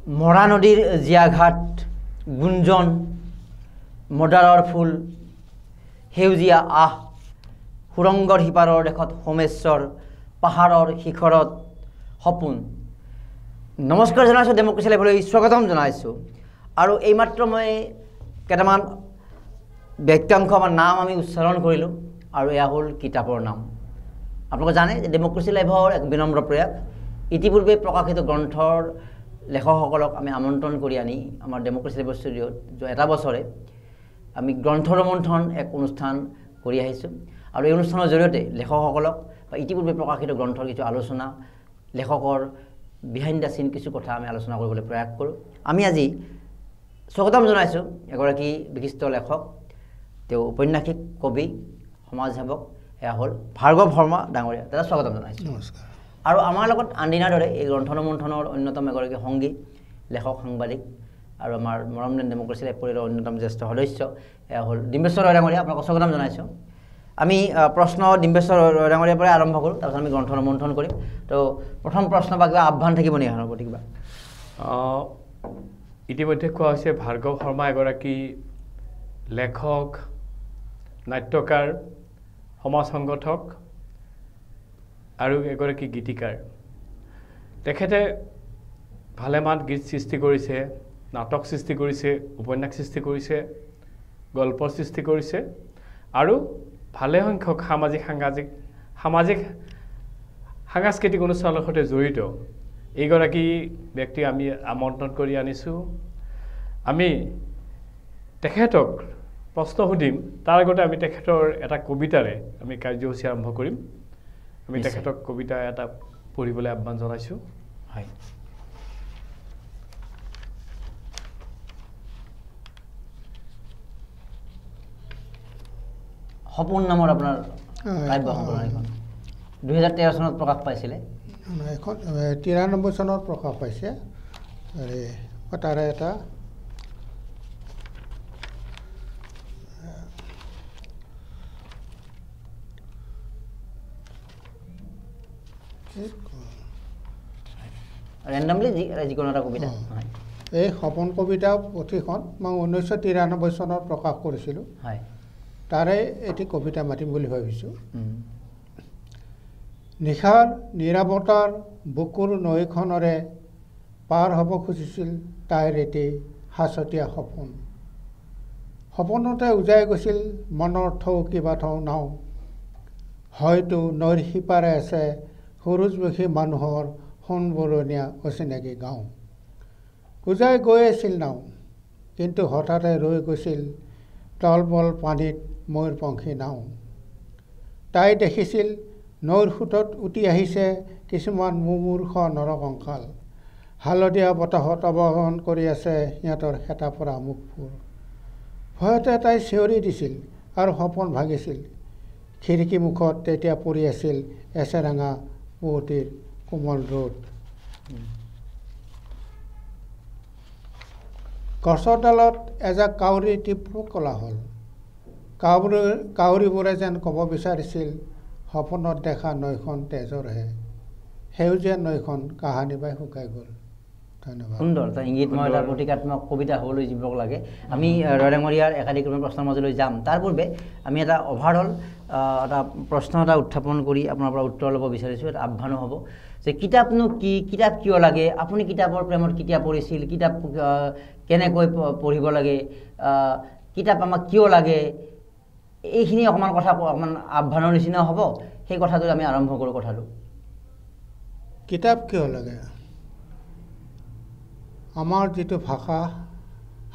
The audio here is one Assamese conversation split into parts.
মৰা নদীৰ জিয়াঘাট গুঞ্জন মদাৰৰ ফুল সেউজীয়া সুৰংগৰ সিপাৰৰ দেশত সোমেশ্বৰ পাহাৰৰ শিখৰত সপোন নমস্কাৰ জনাইছোঁ ডেমক্ৰেচি লাইভলৈ স্বাগতম জনাইছোঁ আৰু এইমাত্ৰ মই কেইটামান বাক্যাংশ বা নাম আমি উচ্চাৰণ কৰিলোঁ আৰু এয়া হ'ল কিতাপৰ নাম আপোনালোকে জানে যে ডেমক্ৰেচি লাইভৰ এক বিনম্ৰ প্ৰয়াস ইতিপূৰ্বে প্ৰকাশিত গ্ৰন্থৰ লেখকসকলক আমি আমন্ত্ৰণ কৰি আনি আমাৰ ডেমক্ৰেচি লাইভৰ ষ্টুডিঅ'ত এটা বছৰে আমি গ্ৰন্থ ৰমন্থন এক অনুষ্ঠান কৰি আহিছোঁ আৰু এই অনুষ্ঠানৰ জৰিয়তে লেখকসকলক বা ইতিপূৰ্বে প্ৰকাশিত গ্ৰন্থৰ কিছু আলোচনা লেখকৰ বিহাইণ্ড দ্য চিন কিছু কথা আমি আলোচনা কৰিবলৈ প্ৰয়াস কৰোঁ আমি আজি স্বাগতম জনাইছোঁ এগৰাকী বিশিষ্ট লেখক তেওঁ ঔপন্যাসিক কবি সমাজসেৱক এয়া হ'ল ভাৰ্গৱ শৰ্মা ডাঙৰীয়া দাদা স্বাগতম জনাইছোঁ নমস্কাৰ আৰু আমাৰ লগত আনদিনাৰ দৰে এই গ্ৰন্থ ৰমন্থনৰ অন্যতম এগৰাকী সংগী লেখক সাংবাদিক আৰু আমাৰ মৰমদেন ডেমক্ৰেচি লাইভ পৰিয়ালৰ অন্যতম জ্যেষ্ঠ সদস্য এয়া হ'ল ডিম্বেশ্বৰ ডাঙৰীয়া আপোনাক স্বাগতম জনাইছোঁ আমি প্ৰশ্ন ডিম্বেশ্বৰ ডাঙৰীয়াৰ পৰাই আৰম্ভ কৰোঁ তাৰপিছত আমি গ্ৰন্থ ৰমন্থন কৰিম তো প্ৰথম প্ৰশ্ন বা কিবা আহ্বান থাকিব নেকি আপোনাৰ প্ৰতি কিবা ইতিমধ্যে কোৱা হৈছে ভাৰ্গৱ শৰ্মা এগৰাকী লেখক নাট্যকাৰ সমাজ সংগঠক আৰু এগৰাকী গীতিকাৰ তেখেতে ভালেমান গীত সৃষ্টি কৰিছে নাটক সৃষ্টি কৰিছে উপন্যাস সৃষ্টি কৰিছে গল্প সৃষ্টি কৰিছে আৰু ভালে সংখ্যক সাংস্কৃতিক অনুষ্ঠানৰ সৈতে জড়িত এইগৰাকী ব্যক্তি আমি আমন্ত্ৰণ কৰি আনিছোঁ আমি তেখেতক প্ৰশ্ন সুধিম তাৰ আগতে আমি তেখেতৰ এটা কবিতাৰে আমি কাৰ্যসূচী আৰম্ভ কৰিম আমি তেখেতক কবিতা এটা পঢ়িবলৈ আহ্বান জনাইছোঁ হয় সপোন নামৰ আপোনাৰ কাব্য সংকলন এখন 2013 চনত প্ৰকাশ পাইছিলে এখন 93 চনত প্ৰকাশ পাইছে তাৰে এটা ৰেণ্ডমলি যিকোনো এটা কবিতা এই সপোন কবিতা পুথিখন মই 1993 চনত প্ৰকাশ কৰিছিলোঁ হয় তাৰে এটি কবিতা মাতিম বুলি ভাবিছোঁ নিশাৰ নিৰাৱতাৰ বুকুৰ নৈখনৰে পাৰ হ'ব খুজিছিল তাইৰ এটি সাঁচতীয়া সপোন সপোনতে উজাই গৈছিল মনৰ কিবা নাও হয়তো নৈৰ সিপাৰে আছে সুৰুজমুখী মানুহৰ সোণবৰণীয়া অচিনাকি গাঁও উজাই গৈ আছিল নাও কিন্তু হঠাতে ৰৈ গৈছিল তলবল পানীত ময়ূৰপংখী নাও তাই দেখিছিল নৈৰ সোঁতত উটি আহিছে কিছুমান মুমূৰ্ষ নৰকংকাল হালধীয়া বতাহত অৱগাহন কৰি আছে সিহঁতৰ হেতা পৰা মুখবোৰ ভয়তে তাই চিঞৰি দিছিল আৰু সপোন ভাঙিছিল খিৰিকী মুখত তেতিয়া পৰি আছিল এচেৰেঙা পুৱতিৰ কোমল ৰ'দ গছৰ ডালত এজাক কাউৰী তীব্ৰ কলা হ'ল কাউৰীবোৰে যেন ক'ব বিচাৰিছিল সপোনত দেখা নৈখন তেজৰহে সেউজীয়া নৈখন কাহানি বাই শুকাই গ'ল ধন্যবাদ সুন্দৰ এটা ইংগিতময় এটা প্ৰতিকাত্মক কবিতা হ'বলৈ যিবিলাক লাগে আমি ডাঙৰীয়াৰ একাধিক্ৰমে প্ৰশ্নৰ মাজলৈ যাম তাৰ পূৰ্বে আমি এটা অভাৰঅল এটা প্ৰশ্ন এটা উত্থাপন কৰি আপোনাৰ পৰা উত্তৰ ল'ব বিচাৰিছোঁ এটা আহ্বানো হ'ব যে কিতাপনো কি কিতাপ কিয় লাগে আপুনি কিতাপৰ প্ৰেমত কেতিয়া পঢ়িছিল কিতাপ কেনেকৈ পঢ়িব লাগে কিতাপ আমাক কিয় লাগে এইখিনি অকণমান কথা অকণমান আহ্বানৰ নিচিনা হ'ব সেই কথাটো আমি আৰম্ভ কৰোঁ কথাটো কিতাপ কিয় লাগে আমাৰ যিটো ভাষা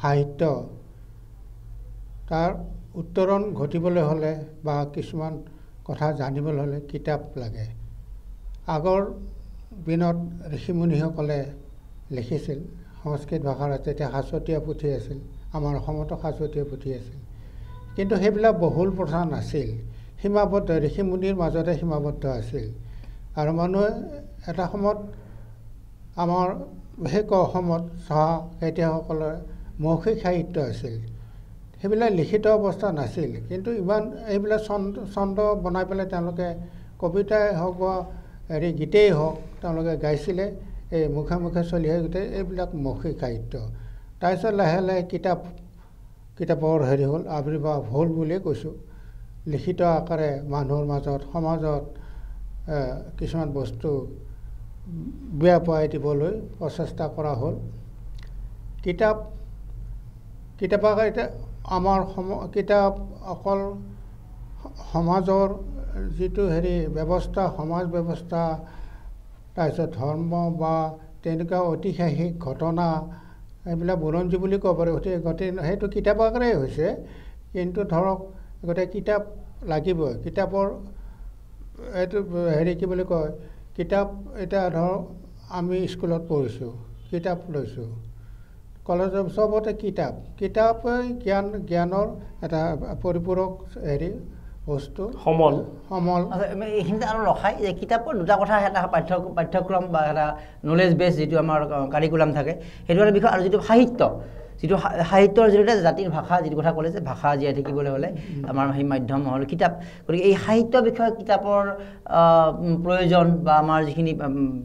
সাহিত্য তাৰ উত্তৰণ ঘটিবলৈ হ'লে বা কিছুমান কথা জানিবলৈ হ'লে কিতাপ লাগে আগৰ দিনত ঋষিমুনিসকলে লিখিছিল সংস্কৃত ভাষাৰ তেতিয়া সাঁচতীয়া পুথি আছিল আমাৰ অসমতো সাঁচতীয়া পুথি আছিল কিন্তু সেইবিলাক বহুল প্ৰথা নাছিল সীমাবদ্ধ ঋষিমুনিৰ মাজতে সীমাবদ্ধ আছিল আৰু মানুহে এটা সময়ত আমাৰ বিশেষকৈ অসমত সাহিত্যসকলৰ মৌখিক সাহিত্য আছিল সেইবিলাক লিখিত অৱস্থা নাছিল কিন্তু ইমান এইবিলাক ছন্দ বনাই পেলাই তেওঁলোকে কবিতাই হওক বা গীতেই হওক তেওঁলোকে গাইছিলে এই মুখে মুখে চলি আহে গোটেই এইবিলাক মৌখিক সাহিত্য তাৰপিছত লাহে লাহে কিতাপৰ হেৰি হ'ল আৱিৰ্ভাৱ হ'ল বুলিয়ে কৈছোঁ লিখিত আকাৰে মানুহৰ মাজত সমাজত কিছুমান বস্তু বিয়পাই দিবলৈ প্ৰচেষ্টা কৰা হ'ল কিতাপ আকাৰে আমাৰ কিতাপ অকল সমাজৰ যিটো হেৰি ব্যৱস্থা সমাজ ব্যৱস্থা তাৰপিছত ধৰ্ম বা তেনেকুৱা ঐতিহাসিক ঘটনা এইবিলাক বুৰঞ্জী বুলি ক'ব পাৰি সেইটো কিতাপ আকাৰেই হৈছে কিন্তু ধৰক গোটেই কিতাপ লাগিবই কিতাপৰ এইটো হেৰি কি বুলি কয় কিতাপ এতিয়া ধৰক আমি স্কুলত পঢ়িছোঁ কিতাপ লৈছোঁ কলেজৰ চবতে কিতাপেই জ্ঞানৰ এটা পৰিপূৰক হেৰি বস্তু সমল এইখিনিতে আৰু ৰখাই যে কিতাপৰ দুটা কথা এটা পাঠ্যক্ৰম বা এটা নলেজ বেছ যিটো আমাৰ কাৰিকুলাম থাকে সেইটো এটা বিষয় আৰু যিটো সাহিত্যৰ জৰিয়তে জাতিৰ ভাষা যিটো কথা ক'লে যে ভাষা জীয়াই থাকিবলৈ হ'লে আমাৰ সেই মাধ্যম হ'ল কিতাপ গতিকে এই সাহিত্য বিষয়ক কিতাপৰ প্ৰয়োজন বা আমাৰ যিখিনি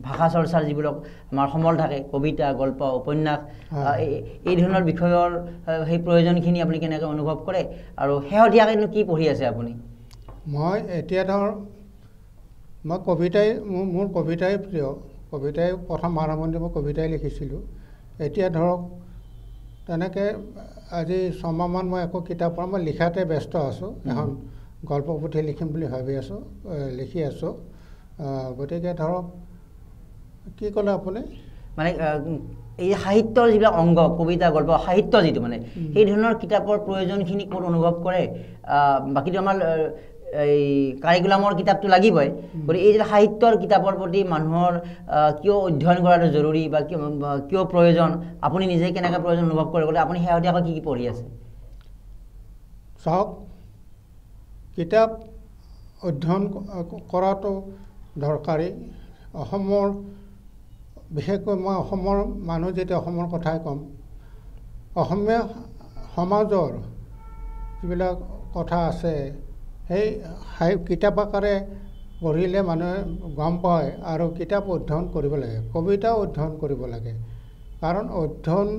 ভাষা চৰ্চাৰ যিবিলাক আমাৰ সমল থাকে কবিতা গল্প উপন্যাস এই ধৰণৰ বিষয়ৰ সেই প্ৰয়োজনখিনি আপুনি কেনেকৈ অনুভৱ কৰে আৰু শেহতীয়াকৈ কি পঢ়ি আছে আপুনি মই এতিয়া মই কবিতাই মোৰ কবিতাই প্ৰিয় কবিতাই প্ৰথম আৰম্ভণি মই কবিতাই লিখিছিলোঁ এতিয়া ধৰক তেনেকৈ আজি ছমাহমান মই একো কিতাপ পঢ়া মই লিখাতে ব্যস্ত আছোঁ এখন গল্প পুথি লিখিম বুলি ভাবি আছোঁ লিখি আছোঁ গতিকে ধৰক কি ক'লে আপুনি মানে এই সাহিত্যৰ যিবিলাক অংগ কবিতা গল্প সাহিত্য যিটো মানে সেই ধৰণৰ কিতাপৰ প্ৰয়োজনখিনি ক'ত অনুভৱ কৰে বাকীটো আমাৰ এই কাৰিকুলামৰ কিতাপটো লাগিবই গতিকে এই যে সাহিত্যৰ কিতাপৰ প্ৰতি মানুহৰ কিয় অধ্যয়ন কৰাটো জৰুৰী বা কিয় প্ৰয়োজন আপুনি নিজে কেনেকৈ প্ৰয়োজন অনুভৱ কৰে গ'লে আপুনি শেহতীয়াকৈ কি পঢ়ি আছে চাওক কিতাপ অধ্যয়ন কৰাটো দৰকাৰী অসমৰ বিশেষকৈ মই অসমৰ মানুহ যেতিয়া অসমৰ কথাই ক'ম অসমীয়া সমাজৰ যিবিলাক কথা আছে সেই কিতাপ আকাৰে পঢ়িলে মানুহে গম পায় আৰু কিতাপ অধ্যয়ন কৰিব লাগে কবিতা অধ্যয়ন কৰিব লাগে কাৰণ অধ্যয়ন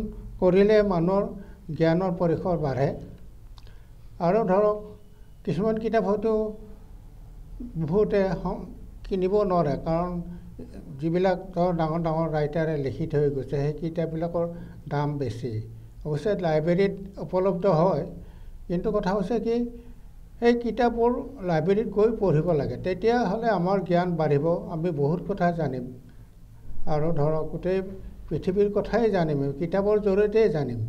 কৰিলে মানুহৰ জ্ঞানৰ পৰিসৰ বাঢ়ে আৰু ধৰক কিছুমান কিতাপ হয়তো বহুতে কিনিব নোৱাৰে কাৰণ যিবিলাক ডাঙৰ ডাঙৰ ৰাইটাৰে লিখি থৈ গৈছে সেই কিতাপবিলাকৰ দাম বেছি অৱশ্যে লাইব্ৰেৰীত উপলব্ধ হয় কিন্তু কথা হৈছে কি এই কিতাপবোৰ লাইব্ৰেৰীত গৈ পঢ়িব লাগে তেতিয়াহ'লে আমাৰ জ্ঞান বাঢ়িব আমি বহুত কথা জানিম আৰু ধৰক গোটেই পৃথিৱীৰ কথাই জানিম কিতাপৰ জৰিয়তেই জানিম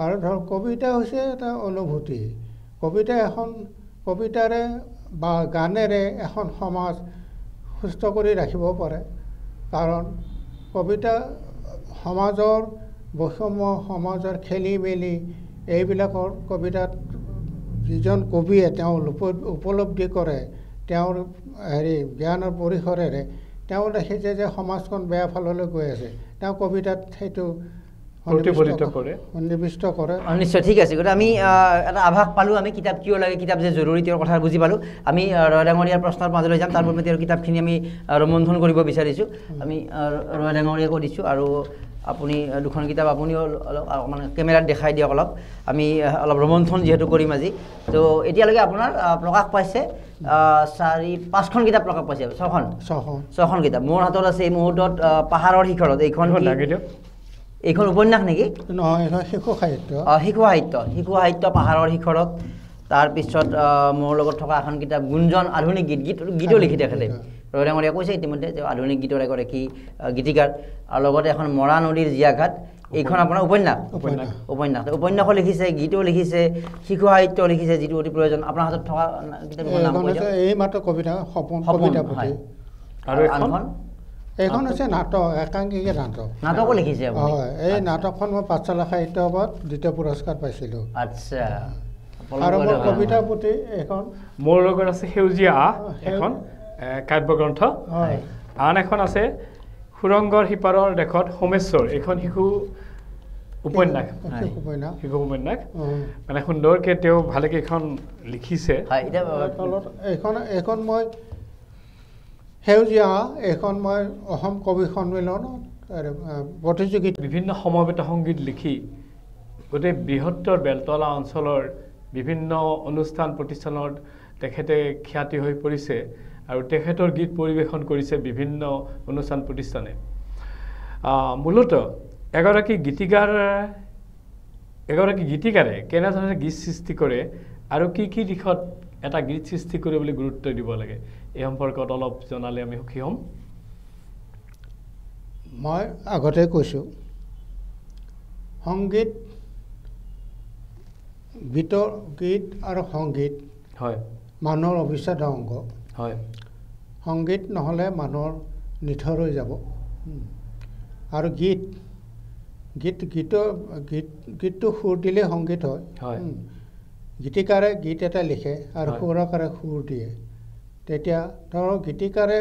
আৰু ধৰক কবিতা হৈছে এটা অনুভূতি কবিতাৰে বা গানেৰে এখন সমাজ সুস্থ কৰি ৰাখিব পাৰে কাৰণ কবিতা সমাজৰ বৈষম্য সমাজৰ খেলি মেলি এইবিলাকৰ কবিতাত যিজন কবিয়ে তেওঁ উপলব্ধি কৰে তেওঁৰ জ্ঞানৰ পৰিসৰেৰে তেওঁ দেখিছে যে সমাজখন বেয়া ফাললৈ গৈ আছে তেওঁ কবিতাত সেইটো সন্নিৱিষ্ট কৰে নিশ্চয় ঠিক আছে গতিকে আমি এটা আভাস পালোঁ আমি কিতাপ কিয় লাগে কিতাপ যে জৰুৰী তেওঁৰ কথা বুজি পালোঁ আমি ৰয় ডাঙৰীয়াৰ প্ৰশ্নৰ মাজলৈ যাম তাৰ পূৰ্বে তেওঁৰ কিতাপখিনি আমি ৰোমন্থন কৰিব বিচাৰিছোঁ আমি ৰয় ডাঙৰীয়াকো দিছোঁ আৰু আপুনি দুখন কিতাপ আপুনিও অলপ মানে কেমেৰাত দেখাই দিয়ক অলপ আমি অলপ ৰোমন্থন যিহেতু কৰিম আজি তো এতিয়ালৈকে আপোনাৰ প্ৰকাশ পাইছে 4-5খন কিতাপ প্ৰকাশ পাইছে ছখন কিতাপ মোৰ হাতত আছে এই মুহূৰ্তত পাহাৰৰ শিখৰত এইখন উপন্যাস নেকি নহয় এইখন শিশু সাহিত্য পাহাৰৰ শিখৰত তাৰপিছত মোৰ লগত থকা এখন কিতাপ গুঞ্জন আধুনিক গীতো লিখি তেখেতে ৰয় ডাঙৰীয়া কৈছে ইতিমধ্যে যে আধুনিক গীতৰ এগৰাকী গীতিকাৰ আৰু লগতে এখন মৰা নদীৰ জীয়াঘাট এইখন আপোনাৰ উপন্যাসো লিখিছে গীতো লিখিছে শিশু সাহিত্য লিখিছে যিটো অতি প্ৰয়োজন আপোনাৰ হাতত থকা এইখন হৈছে নাটক একাংকিকা নাটকো লিখিছে হয় এই নাটকখন মই পাঠশালা সাহিত্য সভাত দ্বিতীয় পুৰস্কাৰ পাইছিলোঁ আচ্ছা আৰু মোৰ কবিতাৰ প্ৰতি এইখন মোৰ লগত আছে সেউজীয়া এখন কাব্যগ্ৰন্থ আন এখন আছে সুৰংগৰ সিপাৰৰ দেশত সোমেশ্বৰ এইখন শিশু উপন্যাস মানে সুন্দৰকৈ তেওঁ ভালেকেইখন লিখিছে এইখন মই সেউজীয়া এইখন মই অসম কবি সন্মিলনত প্ৰতিযোগিতা বিভিন্ন সমবেত সংগীত লিখি গোটেই বৃহত্তৰ বেলতলা অঞ্চলৰ বিভিন্ন অনুষ্ঠান প্ৰতিষ্ঠানত তেখেতে খ্যাতি হৈ পৰিছে আৰু তেখেতৰ গীত পৰিৱেশন কৰিছে বিভিন্ন অনুষ্ঠান প্ৰতিষ্ঠানে মূলতঃ এগৰাকী গীতিকাৰে কেনেধৰণে গীত সৃষ্টি কৰে আৰু কি কি দিশত এটা গীত সৃষ্টি কৰিবলৈ গুৰুত্ব দিব লাগে এই সম্পৰ্কত অলপ জনালে আমি সুখী হ'ম মই আগতে কৈছোঁ সংগীত গীত আৰু সংগীত হয় মানুহৰ অবিচ্ছেদ্য অংগ হয় সংগীত নহ'লে মানুহৰ নিথৰ হৈ যাব আৰু গীতটো সুৰ দিলে সংগীত হয় গীতিকাৰে গীত এটা লিখে আৰু সুৰকাৰে সুৰ দিয়ে তেতিয়া ধৰক গীতিকাৰে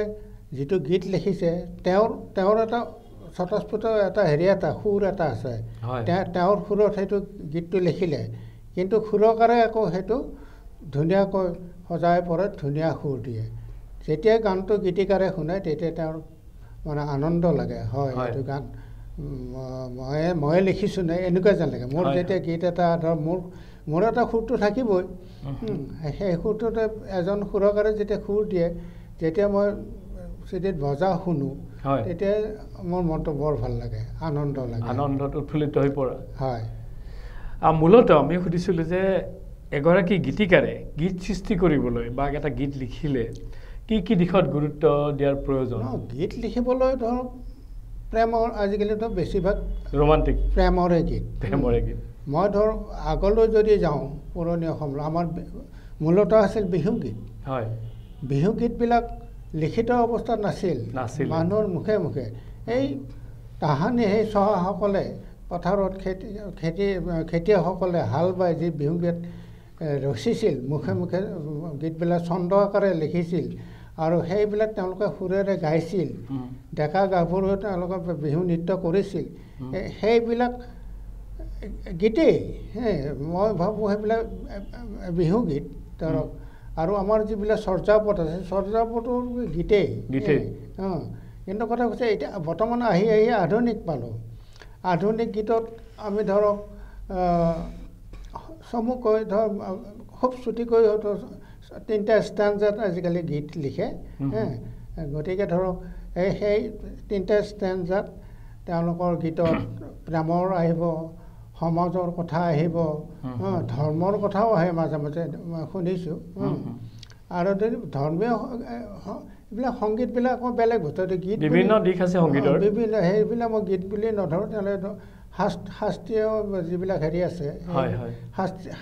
যিটো গীত লিখিছে তেওঁৰ এটা স্বতঃস্ফূৰ্ত এটা এটা সুৰ এটা আছে তেওঁৰ সুৰত সেইটো গীতটো লিখিলে কিন্তু সুৰকাৰে আকৌ সেইটো ধুনীয়াকৈ সজাই পৰে ধুনীয়া সুৰ দিয়ে যেতিয়া গানটো গীতিকাৰে শুনে তেতিয়া তেওঁৰ মানে আনন্দ লাগে হয় এইটো গান মই লিখিছোঁ নে এনেকুৱা যেন লাগে মোৰ যেতিয়া গীত এটা ধৰ মোৰ এটা সুৰটো থাকিবই সেই সুৰটোতে এজন সুৰকাৰে যেতিয়া সুৰ দিয়ে যেতিয়া মই চিডিত বজা শুনো তেতিয়া মোৰ মনটো বৰ ভাল লাগে আনন্দত উৎফুল্লিত হৈ পৰা হয় মূলতঃ আমি সুধিছিলোঁ যে এগৰাকী গীতিকাৰে গীত সৃষ্টি কৰিবলৈ বা এটা গীত লিখিলে কি কি দিশত গুৰুত্ব দিয়াৰ প্ৰয়োজন গীত লিখিবলৈ ধৰক প্ৰেমৰ আজিকালিতো বেছিভাগ ৰোমান্টিক প্ৰেমৰে গীত মই ধৰক আগলৈ যদি যাওঁ পুৰণি অসমলৈ আমাৰ মূলতঃ আছিল বিহুগীত হয় বিহুগীতবিলাক লিখিত অৱস্থাত নাছিল মানুহৰ মুখে মুখে এই তাহানি সেই চহাসকলে পথাৰত খেতিয়কসকলে হাল বাই যি বিহুগীত ৰচিছিল মুখে মুখে গীতবিলাক ছন্দ আকাৰে লিখিছিল আৰু সেইবিলাক তেওঁলোকে সুৰেৰে গাইছিল ডেকা গাভৰুৱে তেওঁলোকে বিহু নৃত্য কৰিছিল সেইবিলাক গীতেই মই ভাবোঁ সেইবিলাক বিহুগীত ধৰক আৰু আমাৰ যিবিলাক চৰ্যাপদ আছে চৰ্যাপদৰ গীতেই কিন্তু কথা কৈছে এতিয়া বৰ্তমান আহি আধুনিক পালোঁ আধুনিক গীতত আমি ধৰক চমুকৈ ধৰ খুব চুটিকৈ হয়তো 3টা ষ্টেঞ্জাত আজিকালি গীত লিখে গতিকে ধৰক সেই 3টা ষ্টেঞ্জাত তেওঁলোকৰ গীতত প্ৰেমৰ আহিব সমাজৰ কথা আহিব ধৰ্মৰ কথাও আহে মাজে মাজে শুনিছোঁ আৰু ধৰ্মীয় এইবিলাক সংগীতবিলাক আকৌ বেলেগ বস্তু গীত বিভিন্ন দিশ আছে সংগীতৰ বিভিন্ন সেইবিলাক মই গীত বুলি নধৰোঁ তেওঁলোকে শাস্ত্ৰীয় যিবিলাক হেৰি আছে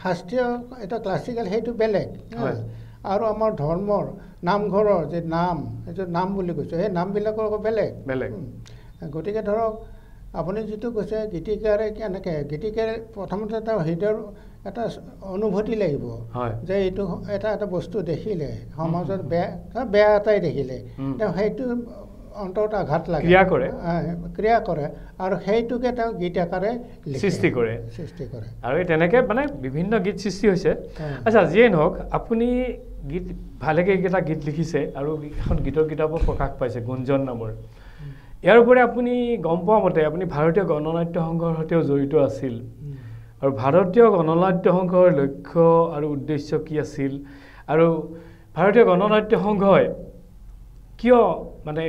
শাস্ত্ৰীয় এটা ক্লাছিকেল সেইটো বেলেগ আৰু আমাৰ ধৰ্মৰ নামঘৰৰ যে নাম সেইটো নাম বুলি কৈছোঁ সেই নামবিলাকৰ আকৌ বেলেগ গতিকে ধৰক আপুনি যিটো কৈছে গীতিকাৰে গীতিকাৰে প্ৰথমতে এটা হৃদয়ৰ এটা অনুভূতি লাগিব যে এইটো এটা বস্তু দেখিলে সমাজত বেয়া এটাই দেখিলে তেওঁ সেইটো অন্তৰত আঘাত লাগে ক্ৰিয়া কৰে আৰু সেইটোকে তেওঁ গীত আকাৰে সৃষ্টি কৰে আৰু তেনেকৈ মানে বিভিন্ন গীত সৃষ্টি হৈছে আচ্ছা যিয়ে নহওক আপুনি গীত ভালেকেইটা গীত লিখিছে আৰু এখন গীতৰ কিতাপো প্ৰকাশ পাইছে গুঞ্জন নামৰ ইয়াৰ উপৰি আপুনি গম পোৱা মতে আপুনি ভাৰতীয় গণনাট্য সংঘৰ সৈতেও জড়িত আছিল আৰু ভাৰতীয় গণনাট্য সংঘৰ লক্ষ্য আৰু উদ্দেশ্য কি আছিল আৰু ভাৰতীয় গণনাট্য সংঘই কিয় মানে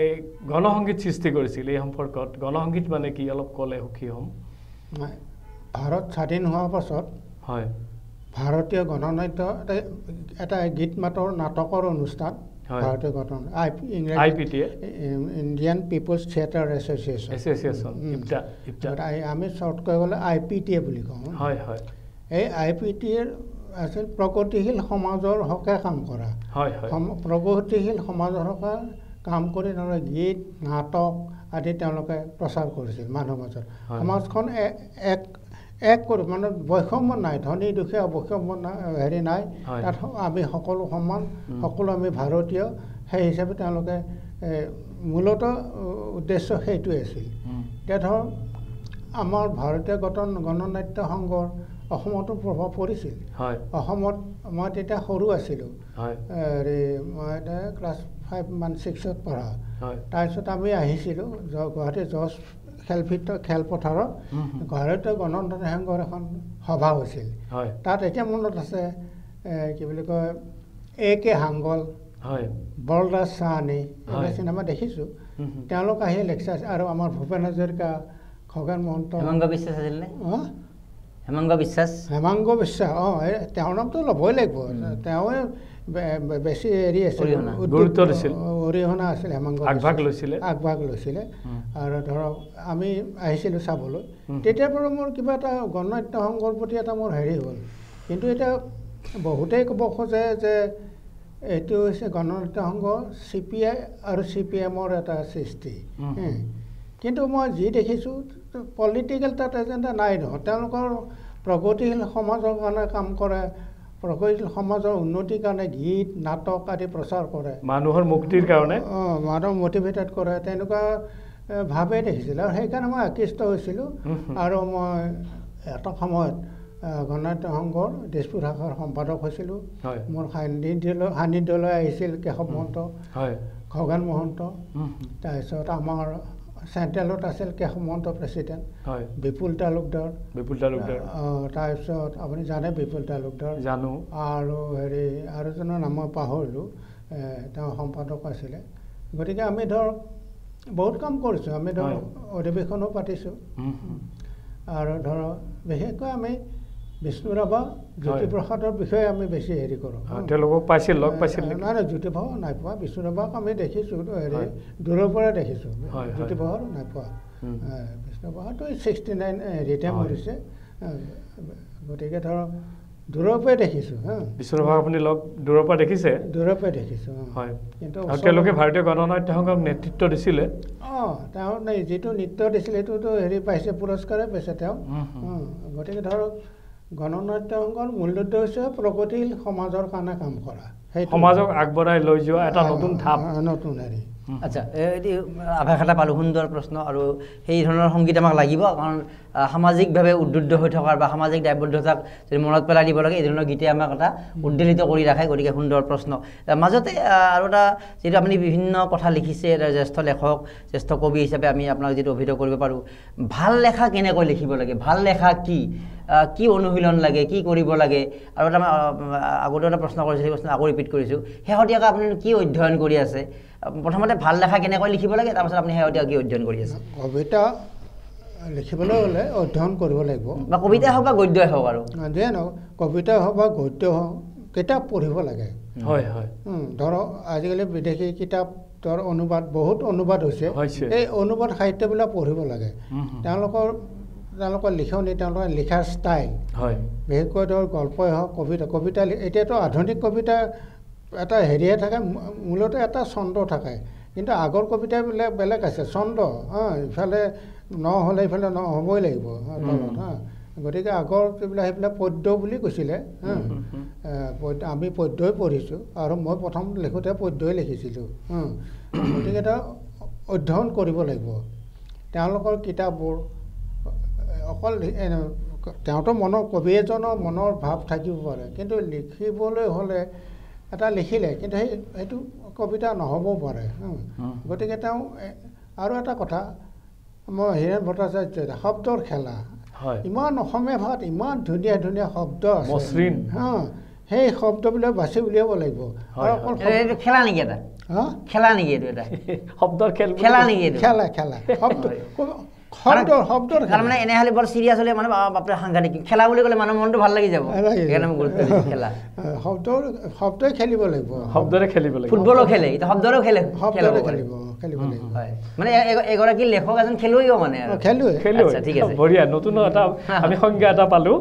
গণসংগীত সৃষ্টি কৰিছিল এই সম্পৰ্কত গণসংগীত মানে কি অলপ ক'লে সুখী হ'ম ভাৰত স্বাধীন হোৱাৰ পাছত হয় ভাৰতীয় গণনাট্য এটা গীত মাতৰ নাটকৰ অনুষ্ঠান ভাৰতীয় ইণ্ডিয়ান পিপলছ থিয়েটাৰ এছ'চিয়েশ্যন আমি শ্বৰ্টকৈ গ'লে IPTA বুলি কওঁ এই IPTA আছিল প্ৰগতিশীল সমাজৰ হকে কাম কৰা প্ৰগতিশীল সমাজৰ হকে কাম কৰি তেওঁলোকে গীত নাটক আদি তেওঁলোকে প্ৰচাৰ কৰিছিল মানুহৰ মাজত সমাজখন এক কৰি মানে বৈষম্য নাই ধনী দুখীয়া বৈষম্য হেৰি নাই তাত আমি সকলো সমান সকলো আমি ভাৰতীয় সেই হিচাপে তেওঁলোকে মূলতঃ উদ্দেশ্য সেইটোৱে আছিল এতিয়া ধৰক আমাৰ ভাৰতীয় গণনাট্য সংঘৰ অসমতো প্ৰভাৱ পৰিছিল অসমত মই তেতিয়া সৰু আছিলোঁ মই ক্লাছ 5 মান 6ত পঢ়া তাৰপিছত আমি আহিছিলোঁ গুৱাহাটী জজ খেলপথাৰত ঘৰতে গণতন্ত্ৰ সংঘৰ এখন সভা হৈছিল তাত এতিয়া মনত আছে কি বুলি কয় A.K. হাংগল বলৰাজ চাহানী এইবিলাক চিনেমা দেখিছোঁ তেওঁলোক আহি লেকচাৰ আৰু আমাৰ ভূপেন হাজৰিকা খগেন মহন্ত হেমাংগ বিশ্বাস অঁ তেওঁৰ নামটো ল'বই লাগিব তেওঁ বেছি হেৰি আছিল অৰিহণা আছিল হেমাংগ আগভাগ লৈছিলে আৰু ধৰক আমি আহিছিলোঁ চাবলৈ তেতিয়াৰ পৰা মোৰ কিবা এটা গণনাট্য সংঘৰ প্ৰতি এটা মোৰ হেৰি হ'ল কিন্তু এতিয়া বহুতেই ক'ব খোজে যে এইটো হৈছে গণনাট্য সংঘ CPI আৰু CPM-ৰ এটা সৃষ্টি কিন্তু মই যি দেখিছোঁ পলিটিকেল তাত এজেণ্ডা নাই নহয় তেওঁলোকৰ প্ৰগতিশীল সমাজৰ কাৰণে কাম কৰে প্ৰগতিশীল সমাজৰ উন্নতিৰ কাৰণে গীত নাটক আদি প্ৰচাৰ কৰে মানুহৰ মুক্তিৰ কাৰণে মানুহক মটিভেটেড কৰে তেনেকুৱা ভাৱে দেখিছিলোঁ আৰু সেইকাৰণে মই আকৃষ্ট হৈছিলোঁ আৰু মই এটা সময়ত গণনাট্য সংঘৰ দিছপুৰ শাখাৰ সম্পাদক হৈছিলোঁ মোৰ সান্নিধ্যলৈ আহিছিল কেশৱ মহন্ত খগেন মহন্ত তাৰপিছত আমাৰ চেণ্ট্ৰেলত আছিল কেশৱ মহন্ত প্ৰেচিডেণ্ট বিপুল তালুকদাৰ তাৰপিছত আপুনি জানে বিপুল তালুকদাৰ জানো আৰু হেৰি আৰু এজনৰ নাম মই পাহৰিলোঁ তেওঁ সম্পাদক আছিলে গতিকে আমি ধৰক বহুত কাম কৰিছোঁ আমি ধৰক অধিৱেশনো পাতিছোঁ আৰু ধৰক বিশেষকৈ আমি বিষ্ণুৰাভা জ্যোতিপ্ৰসাদৰ বিষয়ে আমি বেছি হেৰি কৰোঁ নাই নাই জ্যোতিপ্ৰসাদ নাই পোৱা বিষ্ণুৰাভাক আমি দেখিছোঁ হেৰি দূৰৰ পৰা দেখিছোঁ জ্যোতিপ্ৰসাদ নাই পোৱা বিষ্ণুপ্ৰসাদটো 69 হেৰিতে মৰিছে গতিকে ধৰক দূৰৰ পৰাই দেখিছোঁ বিষ্ণুৰাভাক আপুনি দূৰৰ পৰা দেখিছে দূৰৰ পৰাই দেখিছোঁ কিন্তু তেওঁলোকে ভাৰতীয় গণনাট্য সংঘক নেতৃত্ব দিছিলে তেওঁ যিটো নৃত্য দিছিলে সেইটোতো হেৰি পাইছে পুৰস্কাৰে পাইছে তেওঁ গতিকে ধৰক গণনাট্য সংঘৰ মূল উদ্দেশ্য প্ৰগতিশীল সমাজৰ কাৰণে কাম কৰা সমাজক আগবঢ়াই লৈ যোৱা এটা নতুন ধাপ নতুন হেৰি আচ্ছা আভাস এটা পালোঁ সুন্দৰ প্ৰশ্ন আৰু সেই ধৰণৰ সংগীত আমাক লাগিব কাৰণ সামাজিকভাৱে উদ্বুদ্ধ হৈ থকাৰ বা সামাজিক দায়বদ্ধতাক যদি মনত পেলাই দিব লাগে এই ধৰণৰ গীতে আমাক এটা উদ্বেলিত কৰি ৰাখে গতিকে সুন্দৰ প্ৰশ্ন মাজতে আৰু এটা যিটো আপুনি বিভিন্ন কথা লিখিছে এটা জ্যেষ্ঠ লেখক জ্যেষ্ঠ কবি হিচাপে আমি আপোনাক যিটো অভিযোগ কৰিব পাৰোঁ ভাল লেখা কেনেকৈ লিখিব লাগে ভাল লেখা কি অনুশীলন লাগে কি কৰিব লাগে আৰু এটা আগতেও এটা প্ৰশ্ন কৰিছোঁ সেই প্ৰশ্ন আকৌ ৰিপিট কৰিছোঁ শেহতীয়াকৈ আপুনি কি অধ্যয়ন কৰি আছে প্ৰথমতে ভাল লেখা কেনেকৈ লিখিব লাগে তাৰপাছত আপুনি শেহতীয়া কি অধ্যয়ন কৰি আছে কবিতা লিখিবলৈ হ'লে অধ্যয়ন কৰিব লাগিব বা কবিতাই হওক বা গদ্যই হওক আৰু যিয়ে নহওক কবিতা হওক বা গদ্য হওক কিতাপ পঢ়িব লাগে ধৰক আজিকালি বিদেশী কিতাপ ধৰ বহুত অনুবাদ হৈছে এই অনুবাদ সাহিত্যবিলাক পঢ়িব লাগে তেওঁলোকৰ লিখনি তেওঁলোকৰ লিখাৰ ষ্টাইল বিশেষকৈ ধৰ গল্পই হওক কবিতা এতিয়াতো আধুনিক কবিতা এটা হেৰিয়ে থাকে মূলতে এটা ছন্দ থাকে কিন্তু আগৰ কবিতাবিলাক বেলেগ আছে ছন্দ ইফালে নহ'লে ইফালে নহ'বই লাগিব গতিকে আগৰ যিবিলাক সেইবিলাক পদ্য বুলি কৈছিলে আমি পদ্যই পঢ়িছোঁ আৰু মই প্ৰথম লিখোঁতে পদ্যই লিখিছিলোঁ গতিকে এটা অধ্যয়ন কৰিব লাগিব তেওঁলোকৰ কিতাপবোৰ অকল তেওঁতো কবি এজনৰ মনৰ ভাৱ থাকিব পাৰে কিন্তু লিখিবলৈ হ'লে এটা লিখিলে কিন্তু সেইটো কবিতা নহ'বও পাৰে গতিকে তেওঁ আৰু এটা কথা মই হীৰেণ ভট্টাচাৰ্য শব্দৰ খেলা ইমান অসমীয়া ভাষাত ইমান ধুনীয়া ধুনীয়া শব্দ আছে সেই শব্দবিলাক বাছি উলিয়াব লাগিব আৰু অকল খেলা নেকি এটা খেলা নেকি এইটো এটা শব্দৰ খেলা নেকি খেলা শব্দৰ মানে এনেহ'লে বৰ চিৰিয়াছ হ'লে মানে বাপৰে সাংঘাতিক খেলা বুলি ক'লে মানুহৰ মনটো ভাল লাগি যাব সেইকাৰণে মই গুৰুত্ব দিছোঁ খেলা শব্দই খেলিব লাগিব শব্দৰে খেলিব লাগিব ফুটবলো খেলে এতিয়া শব্দৰো খেলিব লাগিব মানে এগৰাকী লেখক এজন খেলুৱৈও মানে ঠিক আছে বঢ়িয়া নতুন এটা আমি সংজ্ঞা এটা পালোঁ